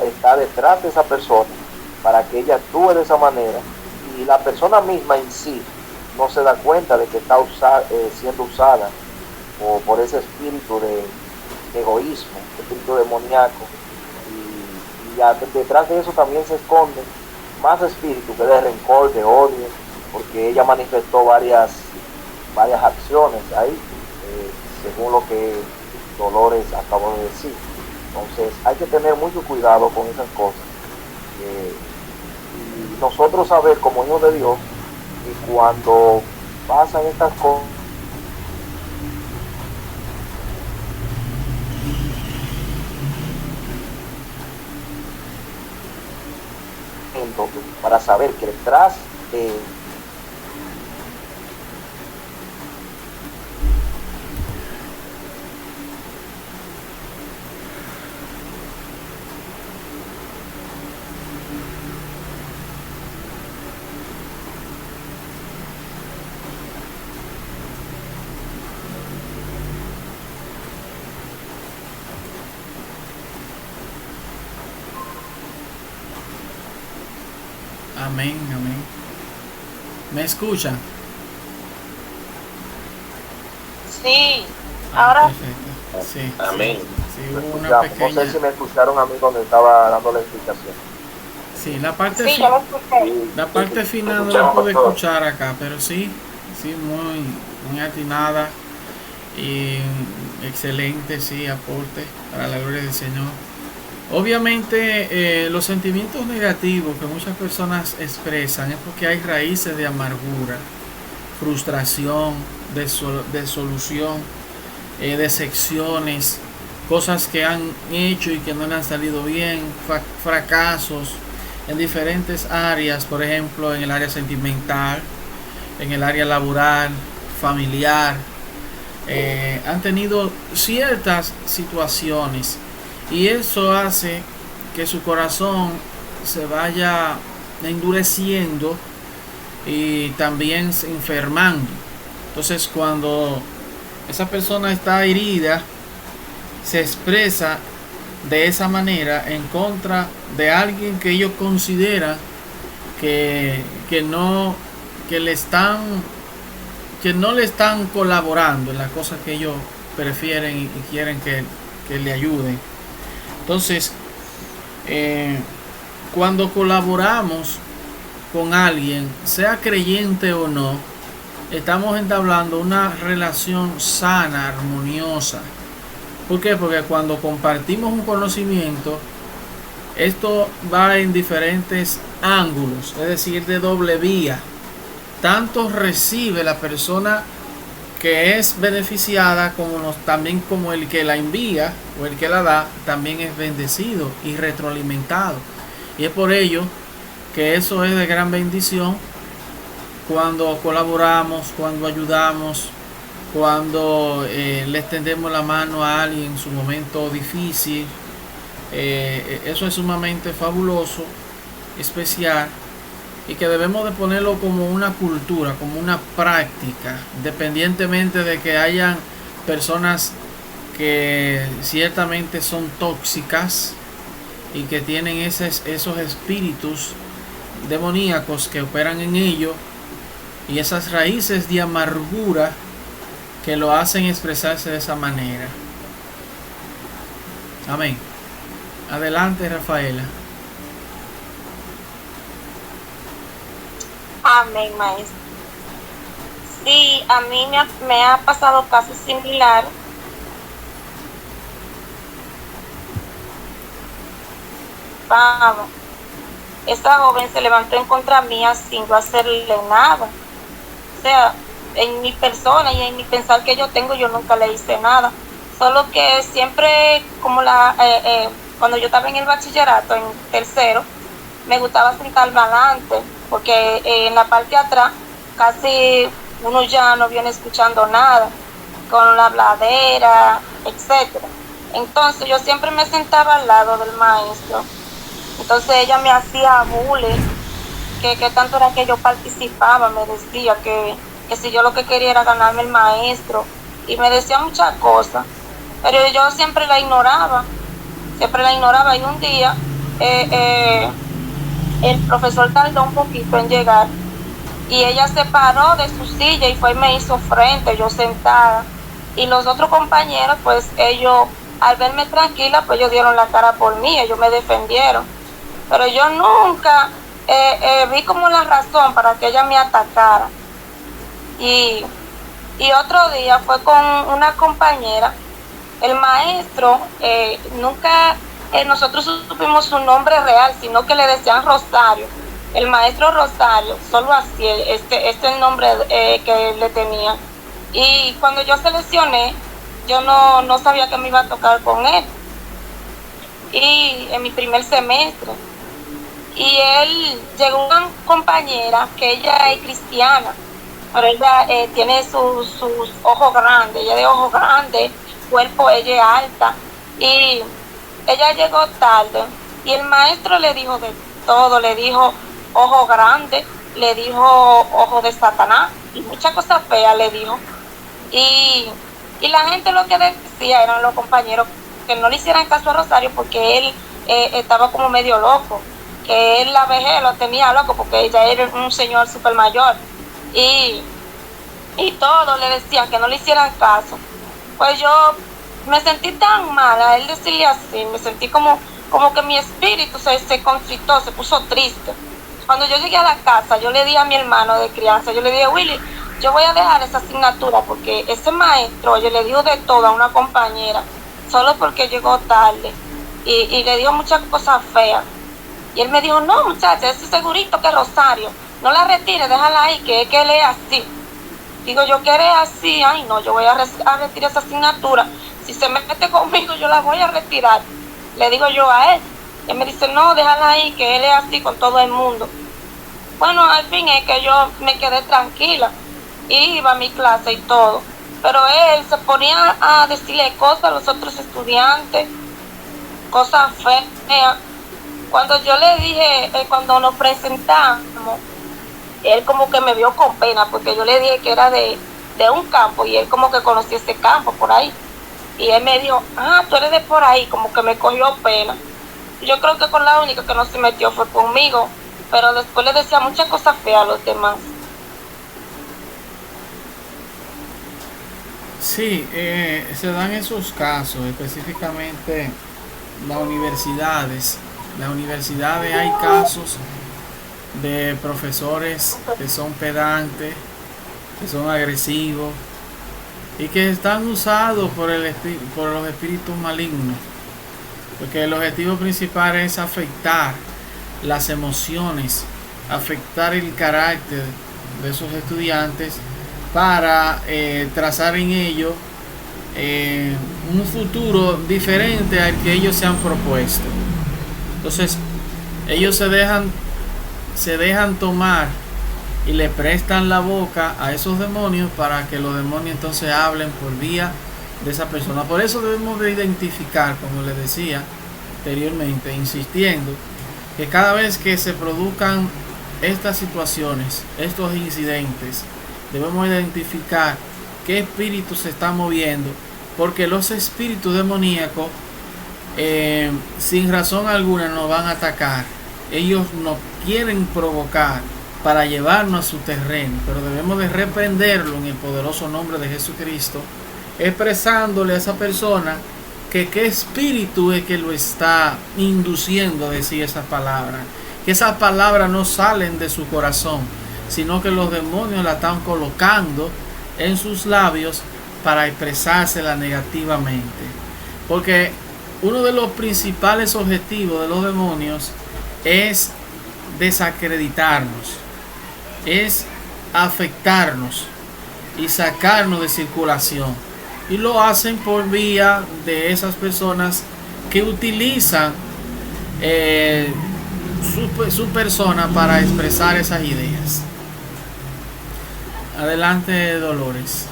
está detrás de esa persona para que ella actúe de esa manera, y la persona misma en sí no se da cuenta de que está siendo usada por ese espíritu de egoísmo, espíritu demoníaco, y detrás de eso también se esconde más espíritu, que de rencor, de odio, porque ella manifestó varias acciones ahí, según lo que Dolores acabó de decir. Entonces hay que tener mucho cuidado con esas cosas, y nosotros saber como hijos de Dios, y cuando pasan estas cosas, para saber que detrás de Amén. ¿Me escuchan? Sí, ahora Perfecto. Sí. Amén. Sí, lo hubo una escuchamos. No pequeña. sé si me escucharon a mí cuando estaba dando la explicación. Sí, la parte sí, yo lo escuché. La parte final no la pude escuchar acá, pero sí, muy atinada y excelente, sí, aporte para la gloria del Señor. Obviamente los sentimientos negativos que muchas personas expresan es porque hay raíces de amargura, frustración, desolución, decepciones, cosas que han hecho y que no le han salido bien, fracasos en diferentes áreas, por ejemplo en el área sentimental, en el área laboral, familiar. Han tenido ciertas situaciones y eso hace que su corazón se vaya endureciendo y también se enfermando. Entonces cuando esa persona está herida, se expresa de esa manera en contra de alguien que ellos consideran que no que le están que no le están colaborando en las cosas que ellos prefieren y quieren que le ayuden. Entonces, cuando colaboramos con alguien, sea creyente o no, estamos entablando una relación sana, armoniosa. ¿Por qué? Porque cuando compartimos un conocimiento, esto va en diferentes ángulos, es decir, de doble vía. Tanto recibe la persona que es beneficiada también como el que la envía o el que la da, también es bendecido y retroalimentado. Y es por ello que eso es de gran bendición cuando colaboramos, cuando ayudamos, cuando le extendemos la mano a alguien en su momento difícil. Eso es sumamente fabuloso, especial, y que debemos de ponerlo como una cultura, como una práctica, independientemente de que hayan personas que ciertamente son tóxicas y que tienen esos espíritus demoníacos que operan en ellos, y esas raíces de amargura que lo hacen expresarse de esa manera. Amén. Adelante, Rafaela. Amén, maestro. Sí, a mí me ha pasado casi similar. Vamos, esta joven se levantó en contra mía sin yo hacerle nada. O sea, en mi persona y en mi pensar que yo tengo, yo nunca le hice nada. Solo que siempre, como cuando yo estaba en el bachillerato, en tercero, me gustaba sentarme adelante, porque en la parte de atrás casi uno ya no viene escuchando nada, con la habladera, etcétera. Entonces yo siempre me sentaba al lado del maestro. Entonces ella me hacía bullying, que tanto era que yo participaba, me decía que si yo lo que quería era ganarme el maestro, y me decía muchas cosas, pero yo siempre la ignoraba, y un día el profesor tardó un poquito en llegar, y ella se paró de su silla y fue y me hizo frente, yo sentada, y los otros compañeros, pues ellos, al verme tranquila, pues ellos dieron la cara por mí, ellos me defendieron, pero yo nunca vi como la razón para que ella me atacara. Y otro día fue con una compañera, el maestro, nunca nosotros supimos su nombre real, sino que le decían Rosario, el maestro Rosario, solo así, este es el nombre que le tenía. Y cuando yo seleccioné, yo no sabía que me iba a tocar con él, y en mi primer semestre, y él llegó una compañera que ella es cristiana, pero ella tiene sus ojos grandes, ella de ojos grandes, cuerpo, ella es alta, y ella llegó tarde, y el maestro le dijo de todo, le dijo ojo grande, le dijo ojo de Satanás, y muchas cosas feas le dijo, y la gente lo que decía eran los compañeros que no le hicieran caso a Rosario porque él estaba como medio loco, que él la vejez lo tenía loco porque ella era un señor super mayor, y todos le decían que no le hicieran caso. Pues yo me sentí tan mal a él decirle así, me sentí como que mi espíritu se contristó, se puso triste. Cuando yo llegué a la casa, yo le di a mi hermano de crianza, yo le dije, Willy, yo voy a dejar esa asignatura porque ese maestro, oye, le dijo de todo a una compañera, solo porque llegó tarde, y le dijo muchas cosas feas. Y él me dijo, no muchacha, eso es segurito que Rosario, no la retire, déjala ahí, que es que él es así. Digo yo, que eres así, ay no, yo voy a retirar esa asignatura, si se mete conmigo yo la voy a retirar, le digo yo a él. Él me dice, no, déjala ahí, que él es así con todo el mundo. Bueno, al fin es que yo me quedé tranquila, iba a mi clase y todo, pero él se ponía a decirle cosas a los otros estudiantes, cosas feas. Cuando yo le dije, cuando nos presentamos, él como que me vio con pena, porque yo le dije que era de un campo, y él como que conocía ese campo por ahí. Y él me dijo, tú eres de por ahí, como que me cogió pena. Yo creo que con la única que no se metió fue conmigo, pero después le decía muchas cosas feas a los demás. Sí, se dan esos casos, específicamente las universidades. Las universidades hay casos de profesores que son pedantes, que son agresivos y que están usados por los espíritus malignos, porque el objetivo principal es afectar las emociones, afectar el carácter de esos estudiantes para trazar en ellos un futuro diferente al que ellos se han propuesto. Entonces ellos se dejan tomar y le prestan la boca a esos demonios para que los demonios entonces hablen por vía de esa persona. Por eso debemos de identificar, como les decía anteriormente, insistiendo, que cada vez que se produzcan estas situaciones, estos incidentes, debemos identificar qué espíritu se está moviendo, porque los espíritus demoníacos sin razón alguna nos van a atacar. Ellos nos quieren provocar para llevarnos a su terreno, pero debemos de reprenderlo en el poderoso nombre de Jesucristo, expresándole a esa persona que qué espíritu es que lo está induciendo a decir esas palabras, que esas palabras no salen de su corazón, sino que los demonios la están colocando en sus labios para expresársela negativamente. Porque uno de los principales objetivos de los demonios es desacreditarnos, es afectarnos y sacarnos de circulación, y lo hacen por vía de esas personas que utilizan su persona para expresar esas ideas. Adelante, Dolores.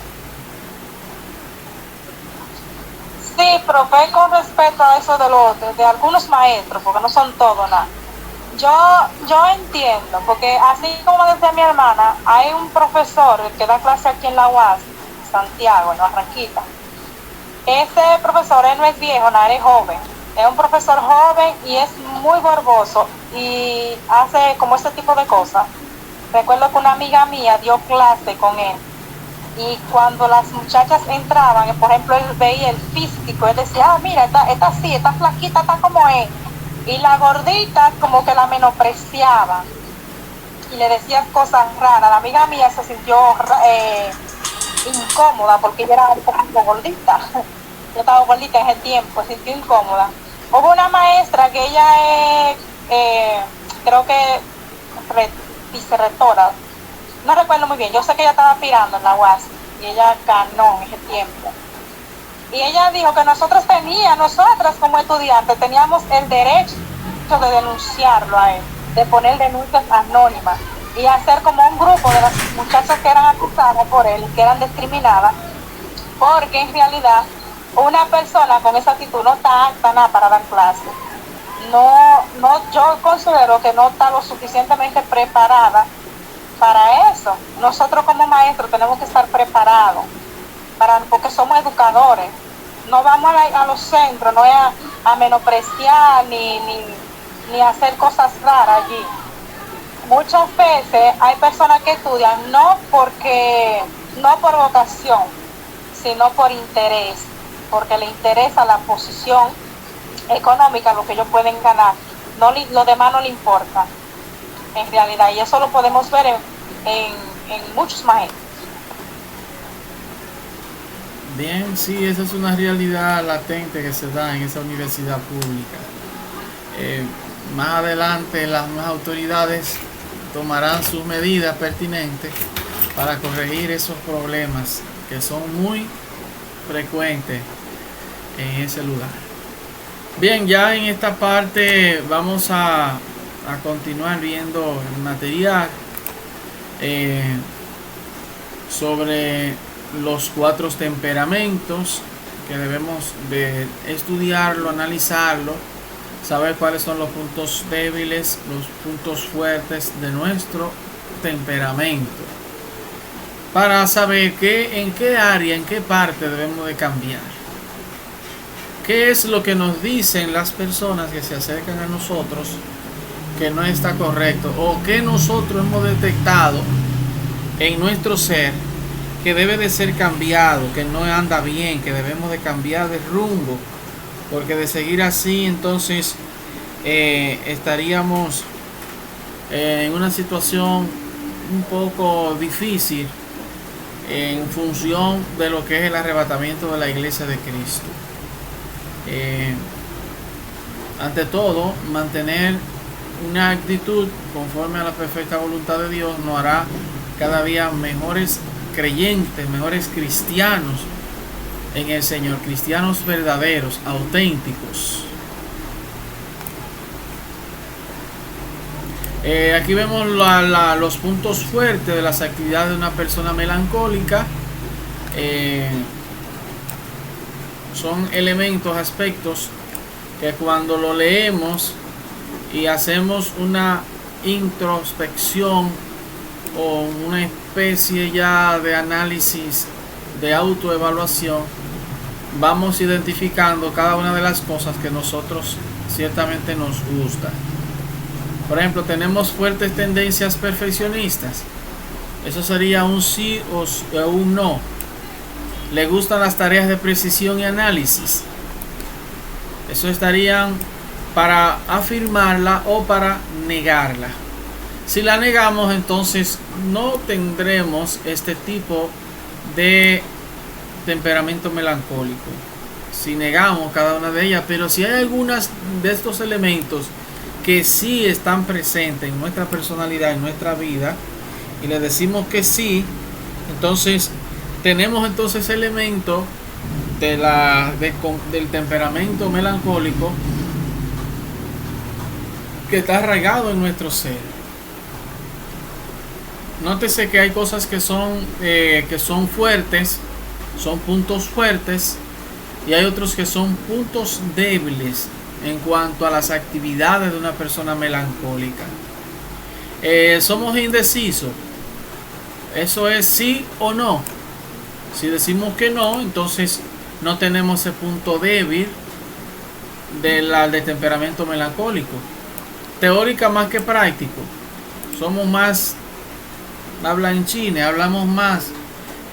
Sí, profe, con respecto a eso de algunos maestros, porque no son todos nada. Yo entiendo, porque así como decía mi hermana, hay un profesor que da clase aquí en la UAS, Santiago, en Barranquita. Ese profesor, él no es viejo, nada, es joven. Es un profesor joven y es muy verboso y hace como ese tipo de cosas. Recuerdo que una amiga mía dio clase con él. Y cuando las muchachas entraban, por ejemplo, él veía el físico, él decía, mira, esta así, esta flaquita está como es. Y la gordita como que la menospreciaba. Y le decía cosas raras. La amiga mía se sintió incómoda porque ella era un poco gordita. Yo estaba gordita en ese tiempo, se sintió incómoda. Hubo una maestra que ella es, creo que vicerrectora, no recuerdo muy bien, yo sé que ella estaba aspirando en la UAS y ella ganó en ese tiempo. Y ella dijo que nosotras como estudiantes teníamos el derecho de denunciarlo a él, de poner denuncias anónimas y hacer como un grupo de las muchachas que eran acusadas por él, que eran discriminadas, porque en realidad una persona con esa actitud no está apta nada para dar clases. Yo considero que no está lo suficientemente preparada para eso. Nosotros como maestros tenemos que estar preparados, porque somos educadores. No vamos a los centros, no es a menospreciar ni a hacer cosas raras allí. Muchas veces hay personas que estudian no por vocación, sino por interés, porque le interesa la posición económica, lo que ellos pueden ganar. Lo demás no le importa en realidad, y eso lo podemos ver en muchos maestros. Bien, sí, esa es una realidad latente que se da en esa universidad pública. Más adelante las autoridades tomarán sus medidas pertinentes para corregir esos problemas que son muy frecuentes en ese lugar. Bien, ya en esta parte vamos a continuar viendo el material sobre los 4 temperamentos, que debemos de estudiarlo, analizarlo, saber cuáles son los puntos débiles, los puntos fuertes de nuestro temperamento, para saber en qué área, en qué parte debemos de cambiar. ¿Qué es lo que nos dicen las personas que se acercan a nosotros que no está correcto? ¿O que nosotros hemos detectado en nuestro ser que debe de ser cambiado, que no anda bien, que debemos de cambiar de rumbo? Porque de seguir así, entonces estaríamos en una situación un poco difícil en función de lo que es el arrebatamiento de la iglesia de Cristo. Ante todo, mantener una actitud conforme a la perfecta voluntad de Dios nos hará cada día mejores creyentes, mejores cristianos en el Señor, cristianos verdaderos, auténticos. Aquí vemos los puntos fuertes de las actividades de una persona melancólica. Son elementos, aspectos que cuando lo leemos y hacemos una introspección o una especie ya de análisis, de autoevaluación, vamos identificando cada una de las cosas que nosotros ciertamente nos gustan. Por ejemplo, tenemos fuertes tendencias perfeccionistas. Eso sería un sí o un no. Le gustan las tareas de precisión y análisis. Eso estarían para afirmarla o para negarla. Si la negamos, entonces no tendremos este tipo de temperamento melancólico. Si negamos cada una de ellas, pero si hay algunas de estos elementos que sí están presentes en nuestra personalidad, en nuestra vida, y le decimos que sí, entonces tenemos entonces elementos del temperamento melancólico que está arraigado en nuestro ser. Nótese que hay cosas que son fuertes, son puntos fuertes, y hay otros que son puntos débiles en cuanto a las actividades de una persona melancólica. Somos indecisos. Eso es sí o no. Si decimos que no, entonces no tenemos ese punto débil de temperamento melancólico. Teórica más que práctico. Somos más hablanchines, hablamos más,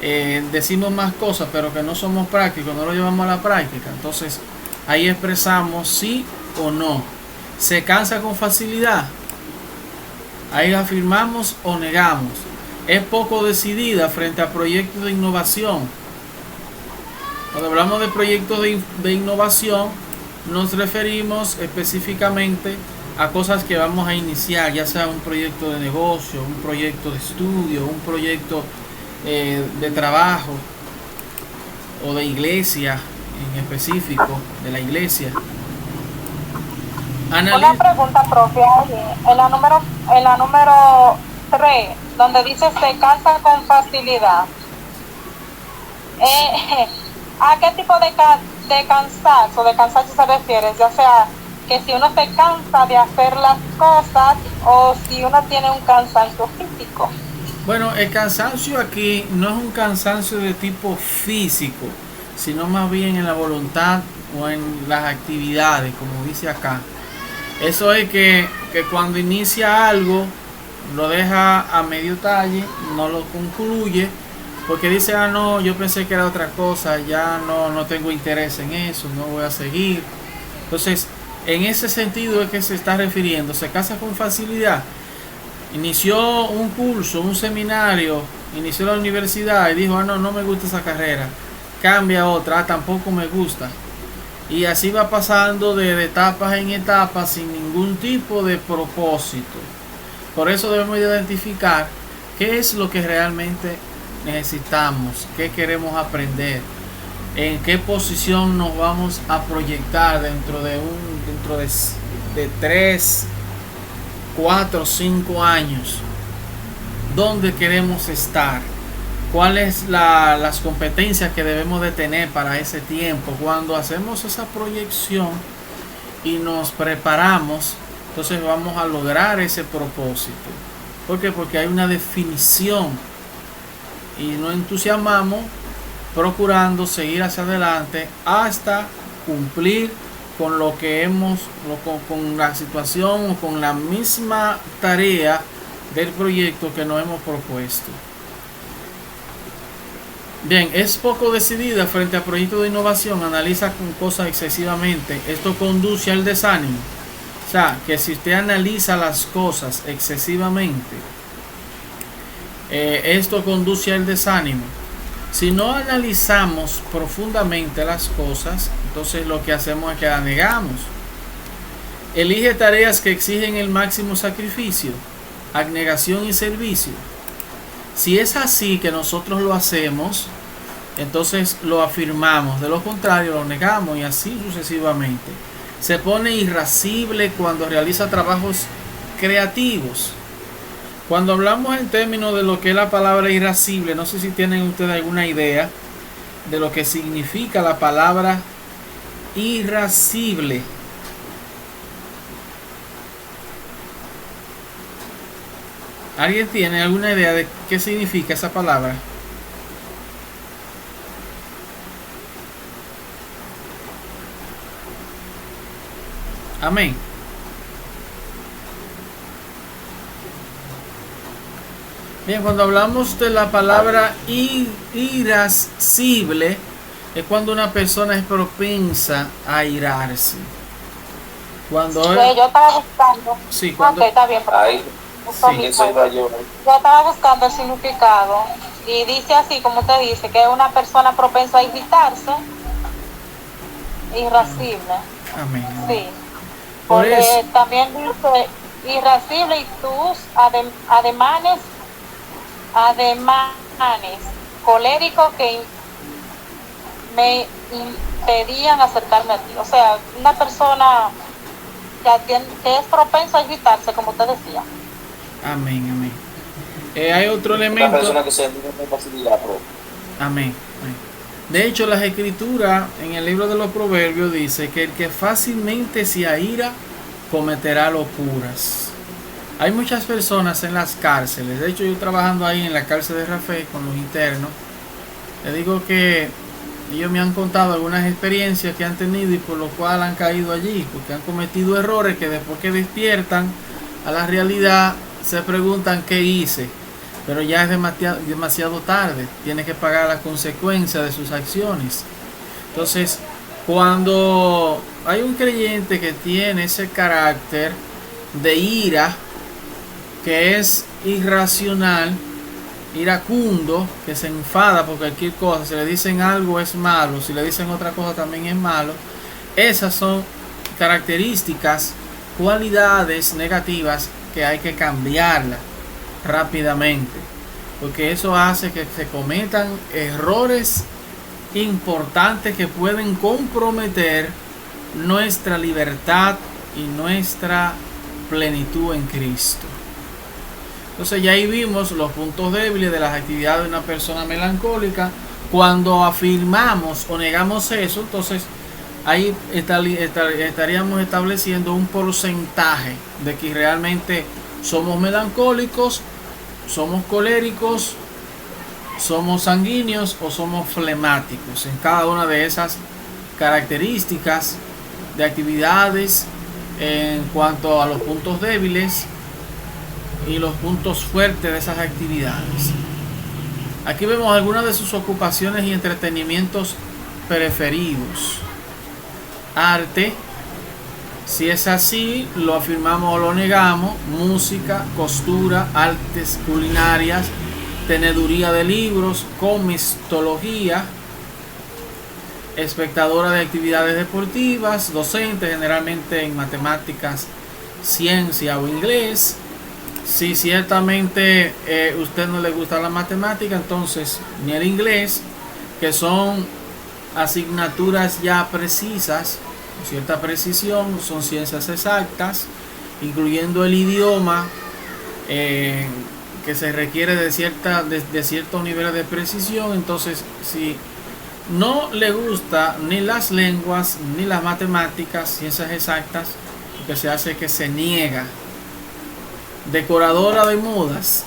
decimos más cosas, pero que no somos prácticos, no lo llevamos a la práctica. Entonces ahí expresamos sí o no. Se cansa con facilidad. Ahí afirmamos o negamos. Es poco decidida frente a proyectos de innovación. Cuando hablamos de proyectos de innovación, nos referimos específicamente a cosas que vamos a iniciar, ya sea un proyecto de negocio, un proyecto de estudio, un proyecto de trabajo o de iglesia en específico, de la iglesia. Una pregunta propia en la número 3, donde dice se cansa con facilidad. ¿A qué tipo de cansancio se refiere? Ya sea que si uno se cansa de hacer las cosas o si uno tiene un cansancio físico. Bueno, el cansancio aquí no es un cansancio de tipo físico, sino más bien en la voluntad o en las actividades, como dice acá. Eso es que cuando inicia algo, lo deja a medio talle, no lo concluye, porque dice, no, yo pensé que era otra cosa, ya no tengo interés en eso, no voy a seguir. Entonces, en ese sentido es que se está refiriendo, se casa con facilidad. Inició un curso, un seminario, inició la universidad y dijo, no me gusta esa carrera, cambia a otra, tampoco me gusta. Y así va pasando de etapas en etapas sin ningún tipo de propósito. Por eso debemos identificar qué es lo que realmente necesitamos, qué queremos aprender, en qué posición nos vamos a proyectar dentro de 3, 4, 5 años. ¿Dónde queremos estar? ¿Cuáles las competencias que debemos de tener para ese tiempo? Cuando hacemos esa proyección y nos preparamos, entonces vamos a lograr ese propósito. ¿Por qué? Porque hay una definición y nos entusiasmamos procurando seguir hacia adelante hasta cumplir con lo que con la situación o con la misma tarea del proyecto que nos hemos propuesto. Bien, es poco decidida frente a proyectos de innovación, analiza con cosas excesivamente. Esto conduce al desánimo. O sea, que si usted analiza las cosas excesivamente, esto conduce al desánimo. Si no analizamos profundamente las cosas, entonces lo que hacemos es que las negamos. Elige tareas que exigen el máximo sacrificio, abnegación y servicio. Si es así que nosotros lo hacemos, entonces lo afirmamos. De lo contrario, lo negamos y así sucesivamente. Se pone irascible cuando realiza trabajos creativos. Cuando hablamos en términos de lo que es la palabra irascible, no sé si tienen ustedes alguna idea de lo que significa la palabra irascible. ¿Alguien tiene alguna idea de qué significa esa palabra? Amén. Bien, cuando hablamos de la palabra irascible, es cuando una persona es propensa a irarse. Cuando yo estaba buscando. Sí, cuando... Ok, está bien. Ahí, sí, eso iba yo. Yo estaba buscando el significado y dice así, como usted dice, que es una persona propensa a irritarse, irascible. Amén. Sí. Por Porque eso, también dice irascible y tus ademanes coléricos que me impedían acercarme a ti. O sea, una persona que es propensa a irritarse, como usted decía. amén, amén. Hay otro Una elemento. persona que se entiende con facilidad, bro. Amén, amén. De hecho, las escrituras en el libro de los Proverbios dice que el que fácilmente se aira cometerá locuras. Hay muchas personas en las cárceles. De hecho, yo trabajando ahí en la cárcel de Rafael con los internos, le digo que ellos me han contado algunas experiencias que han tenido y por lo cual han caído allí, porque han cometido errores que después que despiertan a la realidad se preguntan qué hice, pero ya es demasiado tarde, tiene que pagar las consecuencias de sus acciones. Entonces, cuando hay un creyente que tiene ese carácter de ira, que es irracional, iracundo, que se enfada por cualquier cosa, si le dicen algo es malo, si le dicen otra cosa también es malo, esas son características, cualidades negativas que hay que cambiarlas rápidamente, porque eso hace que se cometan errores importantes que pueden comprometer nuestra libertad y nuestra plenitud en Cristo. Entonces ya ahí vimos los puntos débiles de las actividades de una persona melancólica. Cuando afirmamos o negamos eso, entonces ahí estaríamos estableciendo un porcentaje de que realmente somos melancólicos, somos coléricos, somos sanguíneos o somos flemáticos. En cada una de esas características de actividades en cuanto a los puntos débiles y los puntos fuertes de esas actividades. Aquí vemos algunas de sus ocupaciones y entretenimientos preferidos. Arte, si es así, lo afirmamos o lo negamos. Música, costura, artes culinarias, teneduría de libros, comistología, espectadora de actividades deportivas, docente generalmente en matemáticas, ciencia o inglés. Si ciertamente usted no le gusta la matemática, entonces ni el inglés, que son asignaturas ya precisas, con cierta precisión, son ciencias exactas, incluyendo el idioma, que se requiere de ciertos niveles de precisión. Entonces, si no le gusta ni las lenguas ni las matemáticas, ciencias exactas, lo que se hace es que se niega. Decoradora de modas,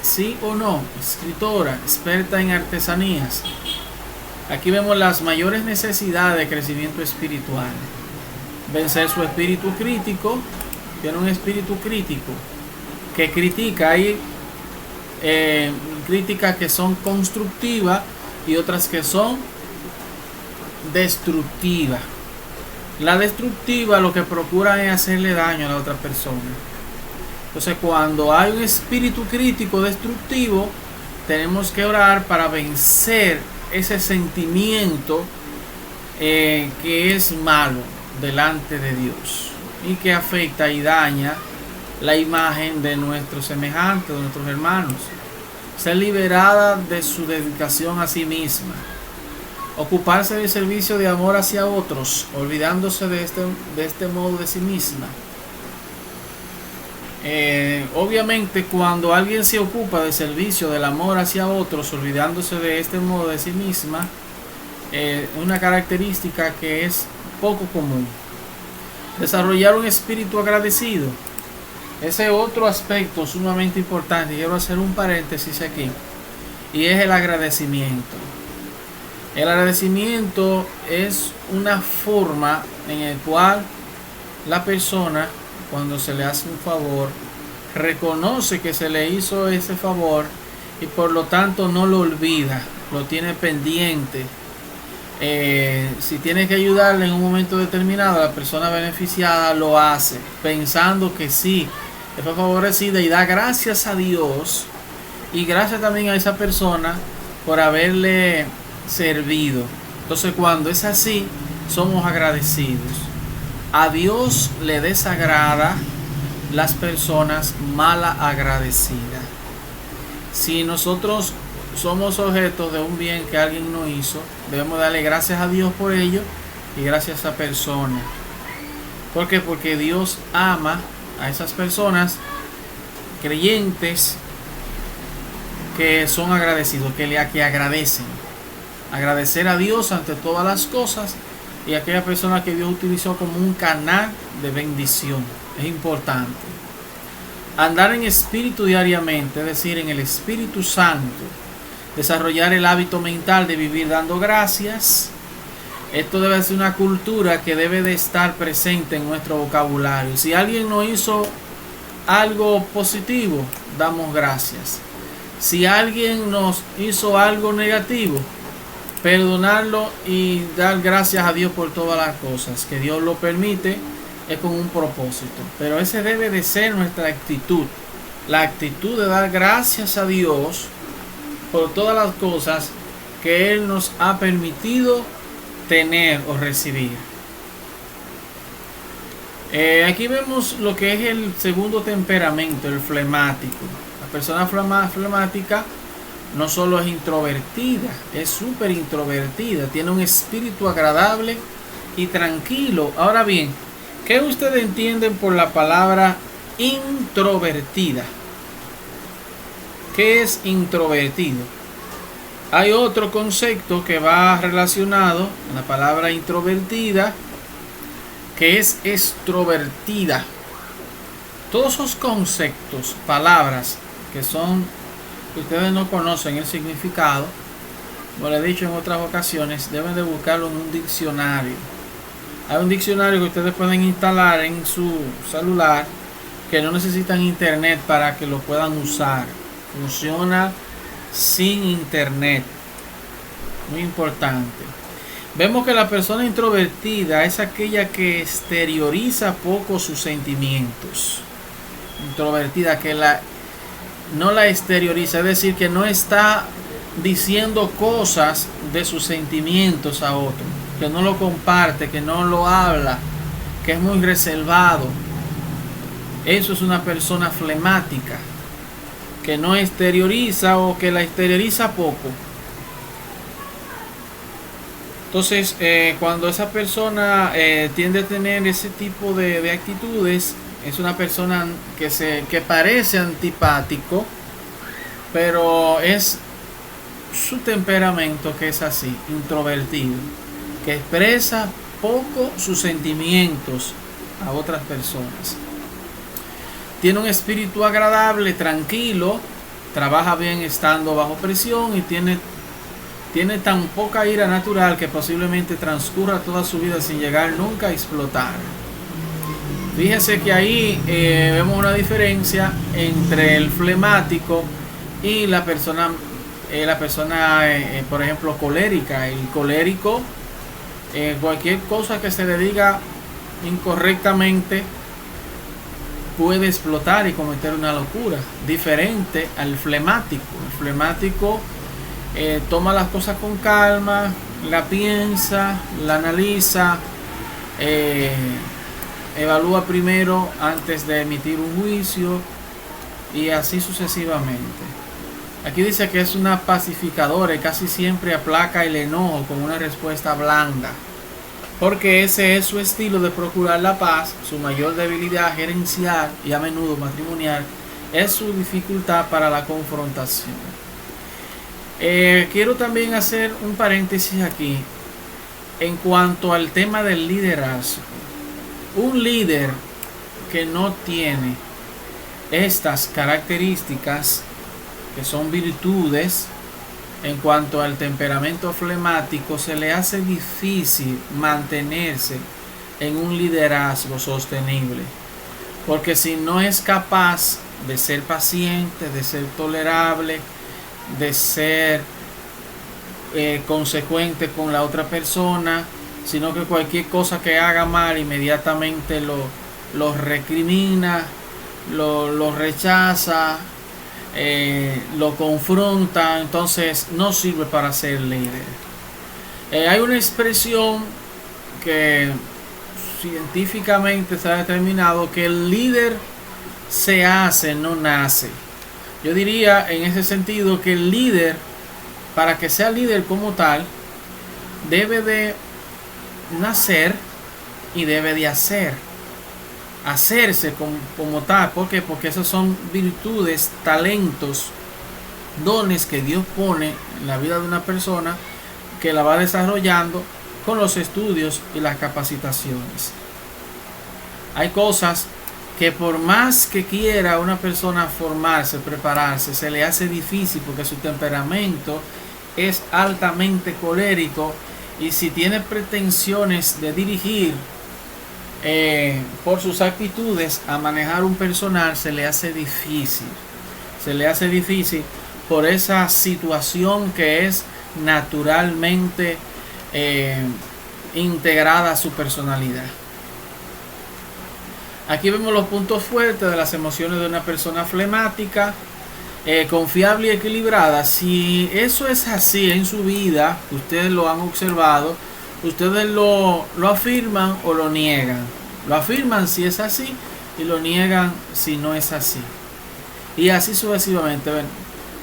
sí o no. Escritora, experta en artesanías. Aquí vemos las mayores necesidades de crecimiento espiritual. Vencer su espíritu crítico. Tiene un espíritu crítico que critica. Hay críticas que son constructivas y otras que son destructivas. La destructiva lo que procura es hacerle daño a la otra persona. Entonces, cuando hay un espíritu crítico destructivo, tenemos que orar para vencer ese sentimiento que es malo delante de Dios y que afecta y daña la imagen de nuestros semejantes, de nuestros hermanos. Ser liberada de su dedicación a sí misma. Ocuparse del servicio de amor hacia otros, olvidándose de este modo de sí misma. Obviamente, cuando alguien se ocupa del servicio del amor hacia otros, olvidándose de este modo de sí misma, una característica que es poco común. Desarrollar un espíritu agradecido. Ese otro aspecto sumamente importante. Quiero hacer un paréntesis aquí, y es el agradecimiento. El agradecimiento es una forma en la cual la persona, cuando se le hace un favor, reconoce que se le hizo ese favor y por lo tanto no lo olvida, lo tiene pendiente. Si tiene que ayudarle en un momento determinado, la persona beneficiada lo hace pensando que sí, le fue favorecida, y da gracias a Dios y gracias también a esa persona por haberle servido. Entonces, cuando es así, somos agradecidos. A Dios le desagrada las personas malagradecidas. Si nosotros somos objetos de un bien que alguien nos hizo, debemos darle gracias a Dios por ello y gracias a esa persona. ¿Por qué? Porque Dios ama a esas personas creyentes que son agradecidos, que agradecen. Agradecer a Dios ante todas las cosas, y a aquella persona que Dios utilizó como un canal de bendición. Es importante. Andar en espíritu diariamente, es decir, en el Espíritu Santo. Desarrollar el hábito mental de vivir dando gracias. Esto debe ser una cultura que debe de estar presente en nuestro vocabulario. Si alguien nos hizo algo positivo, damos gracias. Si alguien nos hizo algo negativo, perdonarlo y dar gracias a Dios por todas las cosas. Que Dios lo permite, es con un propósito. Pero ese debe de ser nuestra actitud. La actitud de dar gracias a Dios por todas las cosas que Él nos ha permitido tener o recibir. Aquí vemos lo que es el segundo temperamento, el flemático. La persona flemática no solo es introvertida, es súper introvertida, tiene un espíritu agradable y tranquilo. Ahora bien, ¿qué ustedes entienden por la palabra introvertida? ¿Qué es introvertido? Hay otro concepto que va relacionado a la palabra introvertida, que es extrovertida. Todos esos conceptos, palabras que ustedes no conocen el significado, como les he dicho en otras ocasiones, deben de buscarlo en un diccionario. Hay un diccionario que ustedes pueden instalar en su celular, que no necesitan internet para que lo puedan usar. Funciona sin internet. Muy importante. Vemos que la persona introvertida es aquella que exterioriza poco sus sentimientos. Introvertida, que no la exterioriza, es decir, que no está diciendo cosas de sus sentimientos a otro, que no lo comparte, que no lo habla, que es muy reservado. Eso es una persona flemática, que no exterioriza o que la exterioriza poco. Entonces, cuando esa persona tiende a tener ese tipo de actitudes, es una persona que parece antipático, pero es su temperamento que es así, introvertido, que expresa poco sus sentimientos a otras personas. Tiene un espíritu agradable, tranquilo, trabaja bien estando bajo presión y tiene tiene tan poca ira natural que posiblemente transcurra toda su vida sin llegar nunca a explotar. Fíjese que ahí vemos una diferencia entre el flemático y la persona, por ejemplo, colérica. El colérico, cualquier cosa que se le diga incorrectamente puede explotar y cometer una locura, diferente al flemático. El flemático toma las cosas con calma, la piensa, la analiza, evalúa primero antes de emitir un juicio y así sucesivamente. Aquí dice que es una pacificadora y casi siempre aplaca el enojo con una respuesta blanda, porque ese es su estilo de procurar la paz. Su mayor debilidad gerencial y a menudo matrimonial es su dificultad para la confrontación. Quiero también hacer un paréntesis aquí en cuanto al tema del liderazgo. Un líder que no tiene estas características, que son virtudes, en cuanto al temperamento flemático, se le hace difícil mantenerse en un liderazgo sostenible, porque si no es capaz de ser paciente, de ser tolerable, de ser consecuente con la otra persona, sino que cualquier cosa que haga mal inmediatamente lo recrimina, lo rechaza, lo confronta, entonces no sirve para ser líder. Hay una expresión que científicamente se ha determinado que el líder se hace, no nace. Yo diría en ese sentido que el líder, para que sea líder como tal, debe de nacer y debe de hacerse como tal. ¿Por qué? Porque esas son virtudes, talentos, dones que Dios pone en la vida de una persona, que la va desarrollando con los estudios y las capacitaciones. Hay cosas que por más que quiera una persona formarse, prepararse, se le hace difícil porque su temperamento es altamente colérico, y si tiene pretensiones de dirigir por sus actitudes a manejar un personal, se le hace difícil por esa situación que es naturalmente integrada a su personalidad. Aquí vemos los puntos fuertes de las emociones de una persona flemática, confiable y equilibrada. Si eso es así en su vida, ustedes lo han observado, ustedes lo afirman o lo niegan. Lo afirman si es así y lo niegan si no es así. Y así sucesivamente.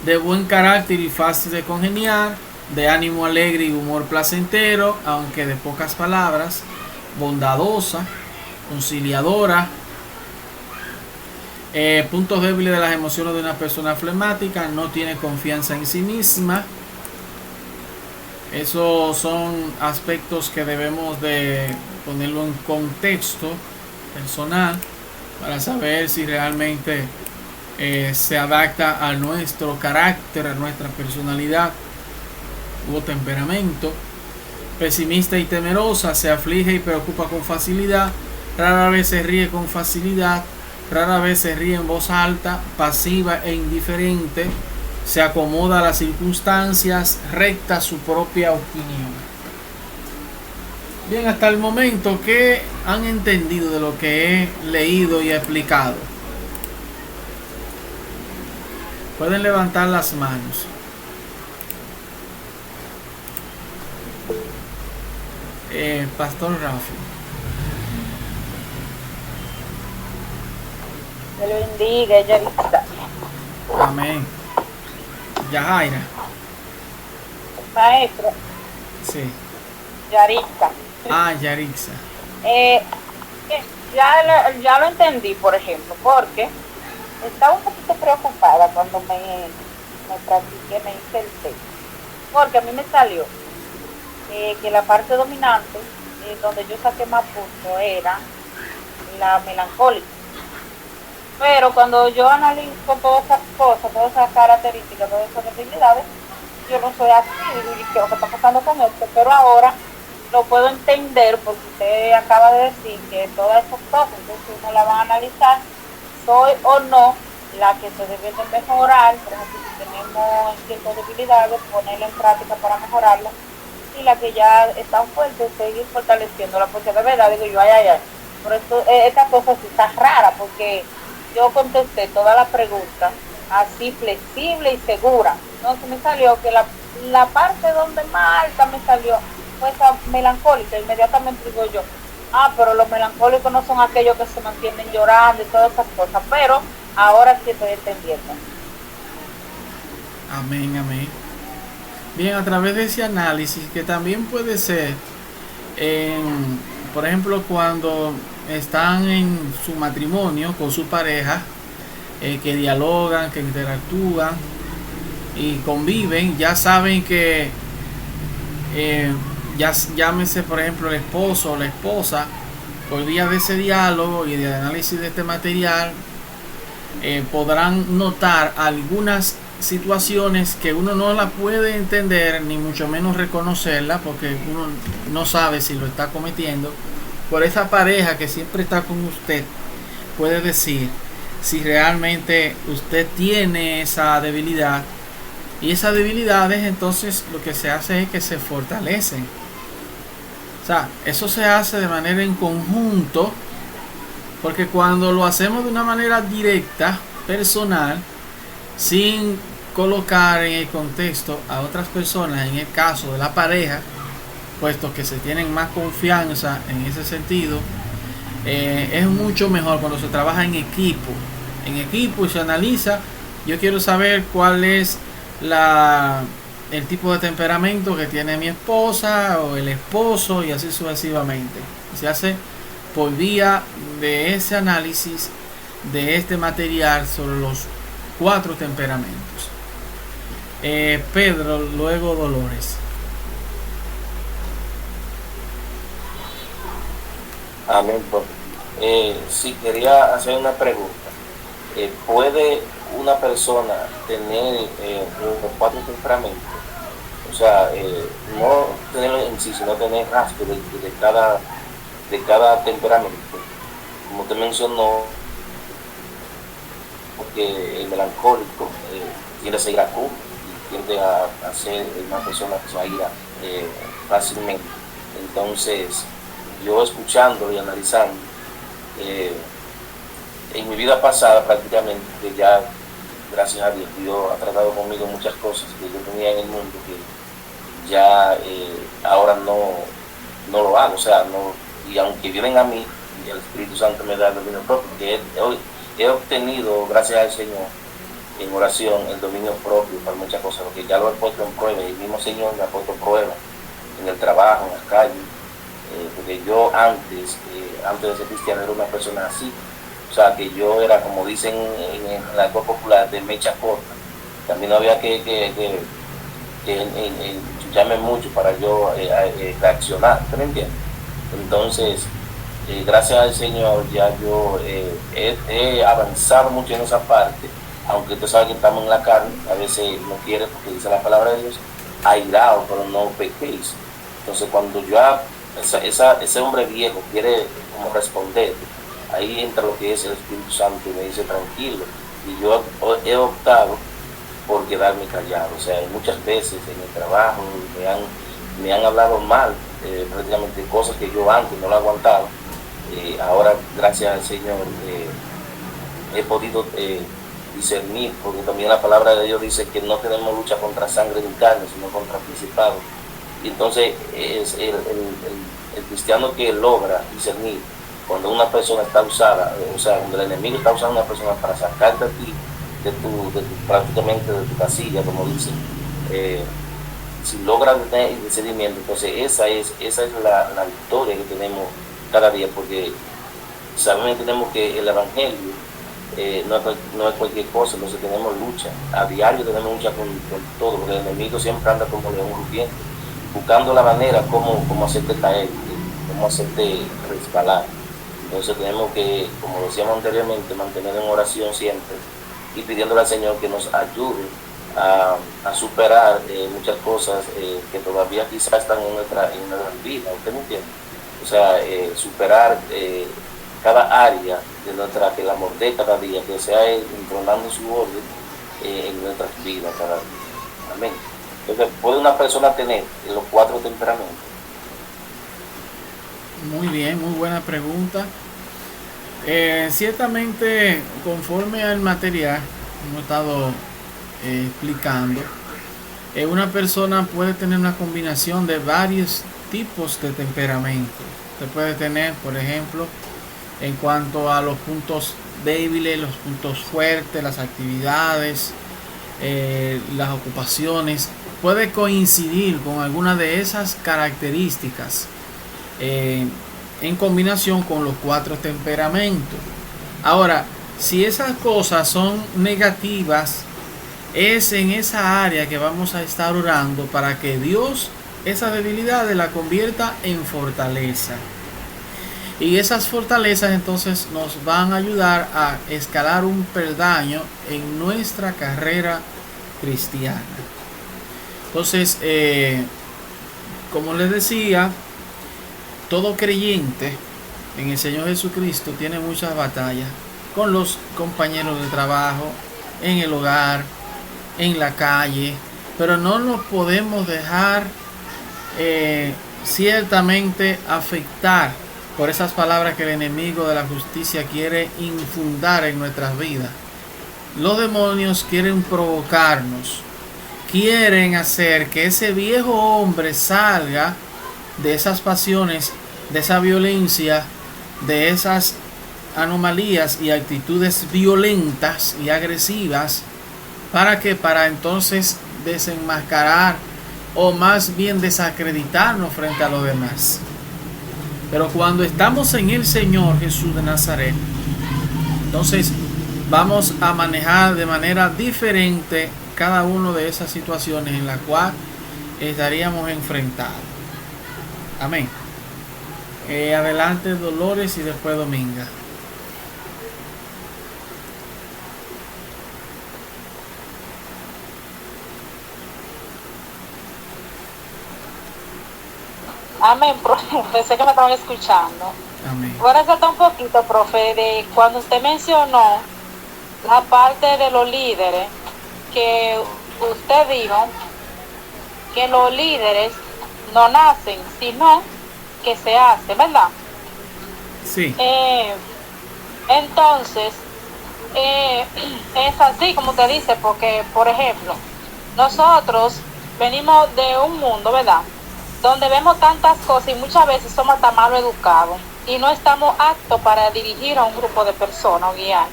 De buen carácter y fácil de congeniar, de ánimo alegre y humor placentero, aunque de pocas palabras, bondadosa, conciliadora. Puntos débiles de las emociones de una persona flemática: no tiene confianza en sí misma. Esos son aspectos que debemos de ponerlo en contexto personal para saber si realmente se adapta a nuestro carácter, a nuestra personalidad o temperamento. Pesimista y temerosa, se aflige y preocupa con facilidad, rara vez se ríe con facilidad, rara vez se ríe en voz alta, pasiva e indiferente, se acomoda a las circunstancias, recta su propia opinión. Bien, hasta el momento, ¿qué han entendido de lo que he leído y explicado? Pueden levantar las manos. Pastor Rafi. Que lo bendiga, Yaritza. Amén. Yajaira. Maestro. Sí. Yaritza. Yaritza. Ya lo entendí, por ejemplo, porque estaba un poquito preocupada cuando me practiqué, me hice el test. Porque a mí me salió que la parte dominante, donde yo saqué más puntos, era la melancólica. Pero cuando yo analizo todas esas cosas, todas esas características, todas esas debilidades, yo no soy así, digo, ¿y qué es lo que está pasando con esto? Pero ahora lo puedo entender porque usted acaba de decir que todas esas cosas, entonces uno la va a analizar, soy o no la que se debe de mejorar, por ejemplo, si tenemos ciertas debilidades, ponerla en práctica para mejorarla, y la que ya está fuerte, seguir fortaleciéndola, porque de verdad digo yo, ay, por eso esta cosa sí está rara, porque yo contesté todas las preguntas así flexible y segura. Entonces me salió que la parte donde más alta me salió fue esa melancólica. Inmediatamente digo yo, pero los melancólicos no son aquellos que se mantienen llorando y todas esas cosas, pero ahora sí estoy entendiendo. Amén, amén. Bien, a través de ese análisis, que también puede ser, por ejemplo, cuando están en su matrimonio con su pareja, que dialogan, que interactúan y conviven, ya saben que ya llámese por ejemplo el esposo o la esposa, por vía de ese diálogo y de análisis de este material, podrán notar algunas situaciones que uno no la puede entender ni mucho menos reconocerla, porque uno no sabe si lo está cometiendo. Por esa pareja que siempre está con usted, puede decir si realmente usted tiene esa debilidad, y esas debilidades entonces lo que se hace es que se fortalecen. O sea, eso se hace de manera en conjunto, porque cuando lo hacemos de una manera directa, personal, sin colocar en el contexto a otras personas, en el caso de la pareja, puesto que se tienen más confianza en ese sentido, es mucho mejor cuando se trabaja en equipo y se analiza. Yo quiero saber cuál es el tipo de temperamento que tiene mi esposa o el esposo, y así sucesivamente. Se hace por vía de ese análisis de este material sobre los 4 temperamentos. Pedro, luego Dolores. Amén. Sí, quería hacer una pregunta. ¿Puede una persona tener los 4 temperamentos? O sea, no tenerlo en sí, sino tener rasgos de cada temperamento. Como te mencionó, porque el melancólico tiende a ser iracundo y tiende a ser una persona que se va a ir fácilmente. Entonces, yo escuchando y analizando, en mi vida pasada prácticamente, que ya gracias a Dios ha tratado conmigo muchas cosas que yo tenía en el mundo que ya ahora no lo hago, o sea, no, y aunque vienen a mí y el Espíritu Santo me da el dominio propio, porque he obtenido gracias al Señor en oración el dominio propio para muchas cosas, porque ya lo he puesto en prueba, y el mismo Señor me ha puesto prueba en el trabajo, en las calles, porque yo antes de ser cristiano era una persona así. O sea, que yo era, como dicen en la lengua popular, de mecha corta. También no había que enchucharme mucho para yo reaccionar, ¿te me entiendes? Entonces, gracias al Señor ya yo he avanzado mucho en esa parte, aunque usted sabe que estamos en la carne, a veces no quiere, porque dice la palabra de Dios, airado, pero no pequéis. Entonces, cuando ya ese hombre viejo quiere como responder, ahí entra lo que es el Espíritu Santo y me dice tranquilo, y yo he optado por quedarme callado. O sea, muchas veces en el trabajo me han hablado mal, prácticamente cosas que yo antes no lo aguantaba. Ahora, gracias al Señor, he podido discernir, porque también la palabra de Dios dice que no tenemos lucha contra sangre ni carne, sino contra principados. Y entonces es el cristiano que logra discernir cuando una persona está usada, o sea, cuando el enemigo está usando a una persona para sacarte a ti prácticamente de tu casilla, como dicen, si logra tener el discernimiento, entonces esa es la victoria que tenemos cada día, porque sabemos, tenemos que el evangelio no es cualquier cosa. Entonces tenemos lucha, a diario tenemos lucha con todo, porque el enemigo siempre anda como león rugiente, buscando la manera como hacerte caer, cómo hacerte resbalar. Entonces tenemos que, como decíamos anteriormente, mantener en oración siempre y pidiéndole al Señor que nos ayude a superar muchas cosas que todavía quizás están en nuestra vida. ¿Usted me entiende? O sea, superar cada área de nuestra, que la mordé cada día, que sea entronando su orden en nuestras vidas cada día. Amén. Entonces, ¿puede una persona tener los 4 temperamentos? Muy bien, muy buena pregunta. Ciertamente, conforme al material, hemos estado explicando, una persona puede tener una combinación de varios tipos de temperamento. Se puede tener, por ejemplo, en cuanto a los puntos débiles, los puntos fuertes, las actividades, las ocupaciones, puede coincidir con alguna de esas características en combinación con los 4 temperamentos. Ahora, si esas cosas son negativas, es en esa área que vamos a estar orando para que Dios esas debilidades la convierta en fortaleza. Y esas fortalezas entonces nos van a ayudar a escalar un peldaño en nuestra carrera cristiana. Entonces, como les decía, todo creyente en el Señor Jesucristo tiene muchas batallas con los compañeros de trabajo, en el hogar, en la calle, pero no nos podemos dejar ciertamente afectar por esas palabras que el enemigo de la justicia quiere infundar en nuestras vidas. Los demonios quieren provocarnos, quieren hacer que ese viejo hombre salga de esas pasiones, de esa violencia, de esas anomalías y actitudes violentas y agresivas. ¿Para qué? Para entonces desenmascarar o más bien desacreditarnos frente a los demás. Pero cuando estamos en el Señor Jesús de Nazaret, entonces vamos a manejar de manera diferente cada una de esas situaciones en las cuales estaríamos enfrentados. Amén. Adelante Dolores y después Dominga. Amén, profe. Pensé que me estaban escuchando. Amén. Voy a resaltar un poquito, profe, de cuando usted mencionó la parte de los líderes, que usted dijo que los líderes no nacen, sino que se hacen, ¿verdad? Sí. Entonces, es así como usted dice, porque, por ejemplo, nosotros venimos de un mundo, ¿verdad?, donde vemos tantas cosas y muchas veces somos hasta mal educados y no estamos aptos para dirigir a un grupo de personas o guiar.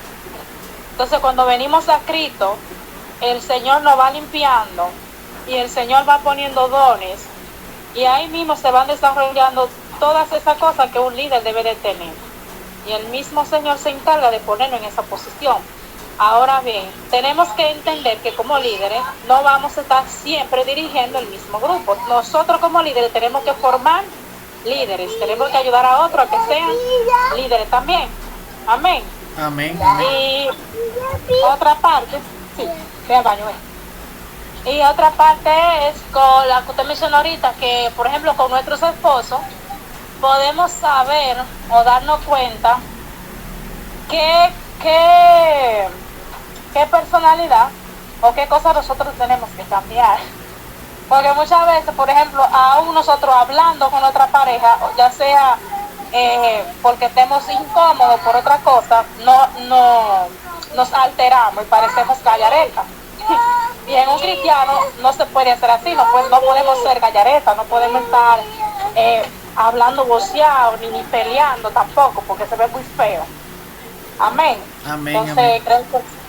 Entonces, cuando venimos a Cristo, el Señor nos va limpiando y el Señor va poniendo dones y ahí mismo se van desarrollando todas esas cosas que un líder debe de tener. Y el mismo Señor se encarga de ponernos en esa posición. Ahora bien, tenemos que entender que como líderes no vamos a estar siempre dirigiendo el mismo grupo. Nosotros como líderes tenemos que formar líderes, tenemos que ayudar a otros a que sean líderes también. Amén. Amén. Y otra parte, sí, ve al baño, y otra parte es con la que usted mencionó ahorita, que por ejemplo con nuestros esposos podemos saber o darnos cuenta qué personalidad o qué cosas nosotros tenemos que cambiar. Porque muchas veces, por ejemplo, aún nosotros hablando con nuestra pareja, ya sea porque estemos incómodos por otra cosa, no nos alteramos y parecemos gallaretas. Y en un cristiano no se puede hacer así, no podemos ser gallaretas, no podemos estar hablando voceado ni peleando tampoco, porque se ve muy feo. Amén. Amén. Entonces, Amén. creo que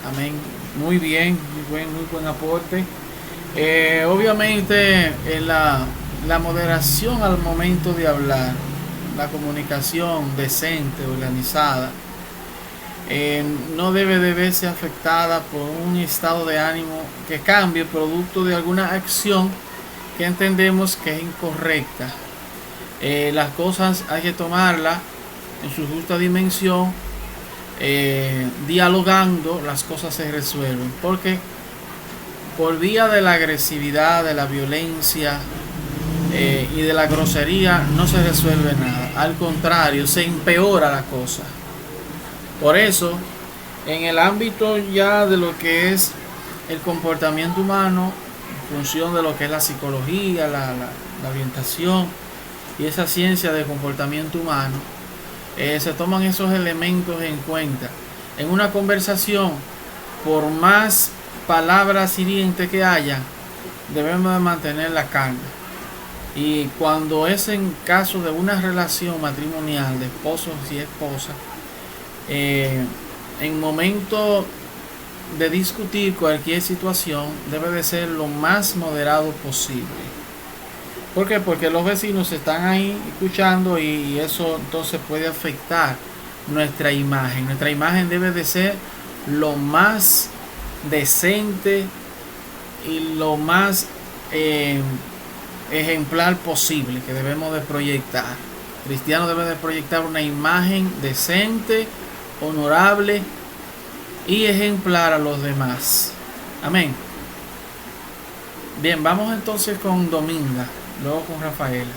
Amén. Muy bien, muy buen aporte. Obviamente la moderación al momento de hablar, la comunicación decente, organizada, no debe de verse afectada por un estado de ánimo que cambie producto de alguna acción que entendemos que es incorrecta. Las cosas hay que tomarlas en su justa dimensión, dialogando las cosas se resuelven, porque por vía de la agresividad, de la violencia y de la grosería no se resuelve nada, al contrario, se empeora la cosa. Por eso, en el ámbito ya de lo que es el comportamiento humano, en función de lo que es la psicología, la orientación y esa ciencia de comportamiento humano, se toman esos elementos en cuenta. En una conversación, por más palabras hirientes que haya, debemos de mantener la calma. Y cuando es en caso de una relación matrimonial de esposos y esposas, en momento de discutir cualquier situación, debe de ser lo más moderado posible. ¿Por qué? Porque los vecinos están ahí escuchando y eso entonces puede afectar nuestra imagen. Nuestra imagen debe de ser lo más decente y lo más ejemplar posible que debemos de proyectar. El cristiano debe de proyectar una imagen decente, honorable y ejemplar a los demás. Amén. Bien, vamos entonces con Dominga, luego con Rafaela.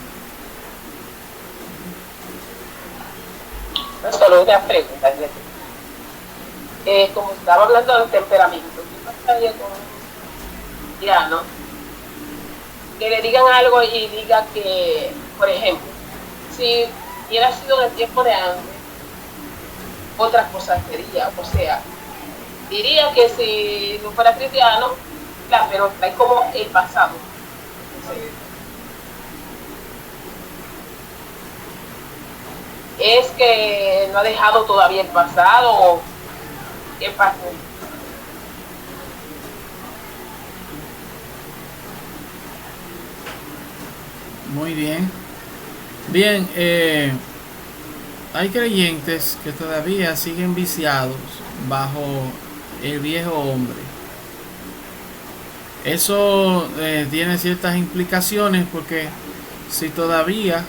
Solo una pregunta. Como estaba hablando del temperamento, ¿qué pasaría con un cristiano que le digan algo y diga que, por ejemplo, si hubiera sido en el tiempo de antes, otra cosa sería, o sea, diría que si no fuera cristiano, claro, pero trae como el pasado. Es que no ha dejado todavía el pasado, o qué pasa. Muy bien. Bien, hay creyentes que todavía siguen viciados bajo el viejo hombre. Eso tiene ciertas implicaciones, porque si todavía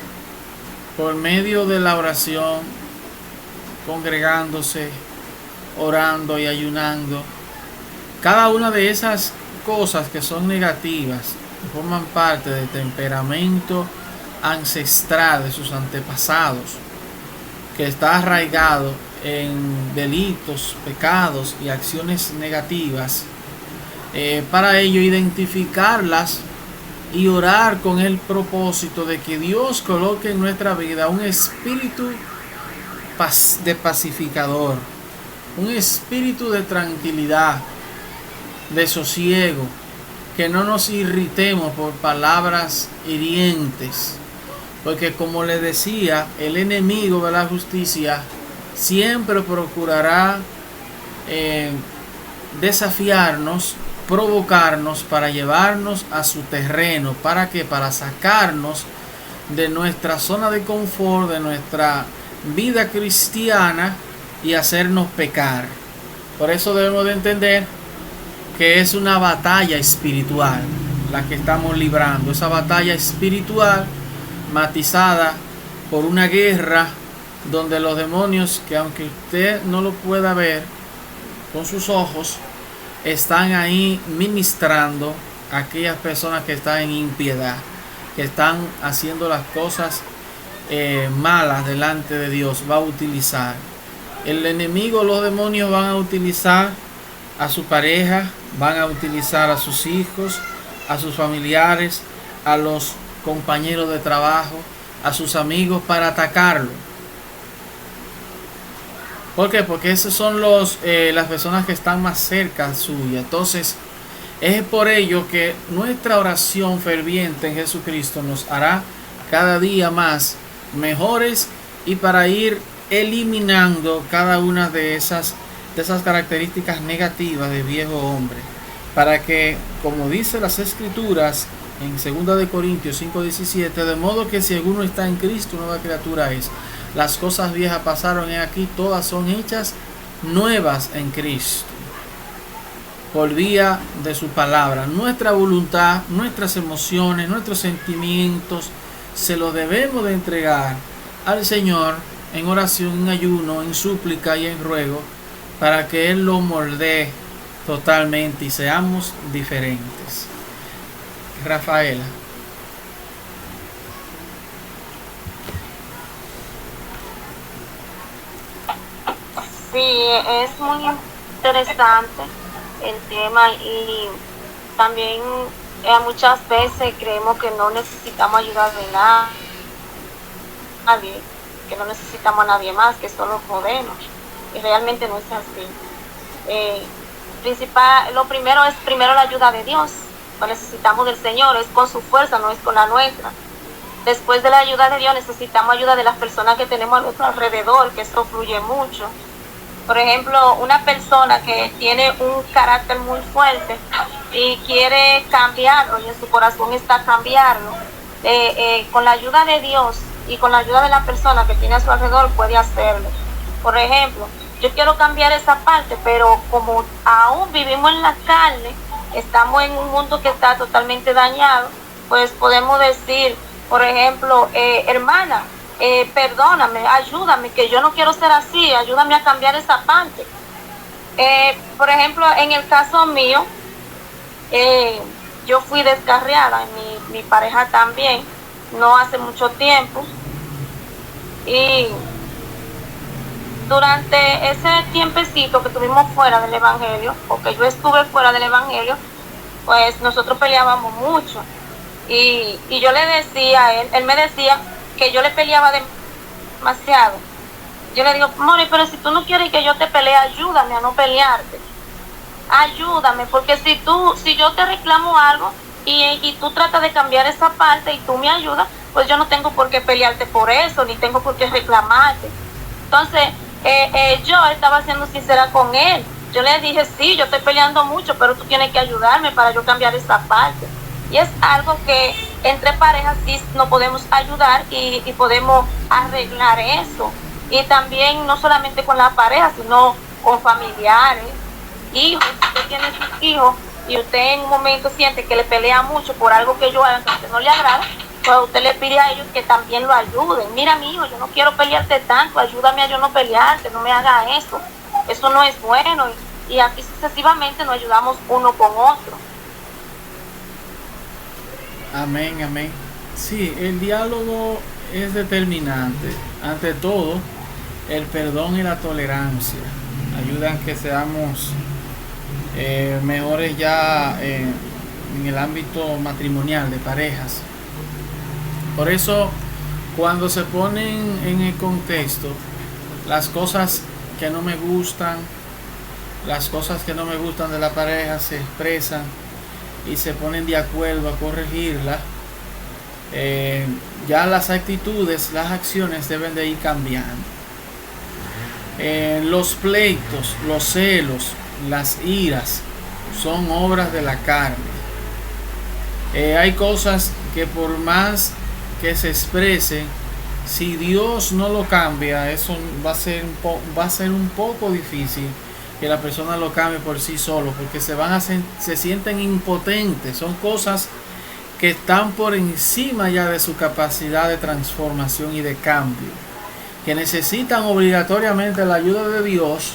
por medio de la oración, congregándose, orando y ayunando, cada una de esas cosas que son negativas, que forman parte del temperamento ancestral de sus antepasados, que está arraigado en delitos, pecados y acciones negativas, para ello identificarlas y orar con el propósito de que Dios coloque en nuestra vida un espíritu de pacificador, un espíritu de tranquilidad, de sosiego, que no nos irritemos por palabras hirientes, porque como les decía, el enemigo de la justicia siempre procurará desafiarnos, provocarnos para llevarnos a su terreno. ¿Para qué? Para sacarnos de nuestra zona de confort, de nuestra vida cristiana, y hacernos pecar. Por eso debemos de entender que es una batalla espiritual la que estamos librando, esa batalla espiritual matizada por una guerra donde los demonios, que aunque usted no lo pueda ver con sus ojos, están ahí ministrando a aquellas personas que están en impiedad, que están haciendo las cosas malas delante de Dios. Va a utilizar el enemigo, los demonios van a utilizar a su pareja, van a utilizar a sus hijos, a sus familiares, a los compañeros de trabajo, a sus amigos, para atacarlo. ¿Por qué? Porque esos son las personas que están más cerca suya. Entonces, es por ello que nuestra oración ferviente en Jesucristo nos hará cada día más mejores, y para ir eliminando cada una de esas características negativas del viejo hombre, para que, como dice las Escrituras en 2 de Corintios 5:17, de modo que si alguno está en Cristo, nueva criatura es. Las cosas viejas pasaron, y aquí todas son hechas nuevas en Cristo, por vía de su palabra. Nuestra voluntad, nuestras emociones, nuestros sentimientos, se los debemos de entregar al Señor en oración, en ayuno, en súplica y en ruego, para que Él lo moldee totalmente y seamos diferentes. Rafaela. Sí, es muy interesante el tema y también muchas veces creemos que no necesitamos ayuda de nadie, que no necesitamos a nadie más, que solo podemos, y realmente no es así. Lo primero es la ayuda de Dios. Lo necesitamos del Señor, es con su fuerza, no es con la nuestra. Después de la ayuda de Dios necesitamos ayuda de las personas que tenemos a nuestro alrededor, que esto fluye mucho. Por ejemplo, una persona que tiene un carácter muy fuerte y quiere cambiarlo, y en su corazón está cambiarlo, con la ayuda de Dios y con la ayuda de la persona que tiene a su alrededor puede hacerlo. Por ejemplo, yo quiero cambiar esa parte, pero como aún vivimos en la carne, estamos en un mundo que está totalmente dañado, pues podemos decir, por ejemplo, hermana, perdóname, ayúdame, que yo no quiero ser así, ayúdame a cambiar esa parte. Por ejemplo, en el caso mío, yo fui descarriada, mi pareja también, no hace mucho tiempo, y durante ese tiempecito que estuvimos fuera del evangelio, porque yo estuve fuera del evangelio, pues nosotros peleábamos mucho, y yo le decía a él me decía que yo le peleaba demasiado. Yo le digo, Mori, pero si tú no quieres que yo te pelee, ayúdame a no pelearte, ayúdame, porque si yo te reclamo algo y tú tratas de cambiar esa parte y tú me ayudas, pues yo no tengo por qué pelearte por eso, ni tengo por qué reclamarte. Entonces yo estaba siendo sincera con él. Yo le dije, sí, yo estoy peleando mucho, pero tú tienes que ayudarme para yo cambiar esa parte. Y es algo que entre parejas sí nos podemos ayudar y podemos arreglar eso. Y también no solamente con la pareja, sino con familiares, hijos. Si usted tiene sus hijos y usted en un momento siente que le pelea mucho por algo que yo haga que a usted no le agrada, pues usted le pide a ellos que también lo ayuden. Mira, mi hijo, yo no quiero pelearte tanto, ayúdame a yo no pelearte, no me haga eso. Eso no es bueno. Y así sucesivamente nos ayudamos uno con otro. Amén, amén. Sí, el diálogo es determinante. Ante todo, el perdón y la tolerancia ayudan que seamos mejores ya en el ámbito matrimonial de parejas. Por eso, cuando se ponen en el contexto las cosas que no me gustan, de la pareja se expresan y se ponen de acuerdo a corregirla, ya las actitudes, las acciones deben de ir cambiando. Los pleitos, los celos, las iras son obras de la carne. Hay cosas que por más que se expresen, si Dios no lo cambia, eso va a ser un poco difícil que la persona lo cambie por sí solo, porque se sienten impotentes. Son cosas que están por encima ya de su capacidad de transformación y de cambio, que necesitan obligatoriamente la ayuda de Dios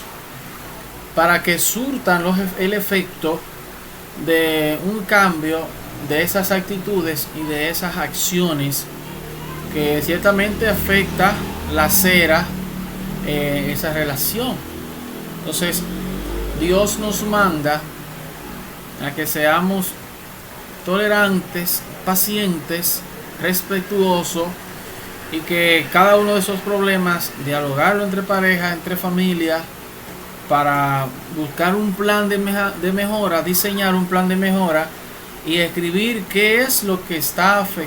para que surtan el efecto de un cambio de esas actitudes y de esas acciones que ciertamente afecta la cera, esa relación. Entonces Dios nos manda a que seamos tolerantes, pacientes, respetuosos, y que cada uno de esos problemas dialogarlo entre pareja, entre familia, para buscar un plan de mejora, diseñar un plan de mejora y escribir qué es lo que está afectando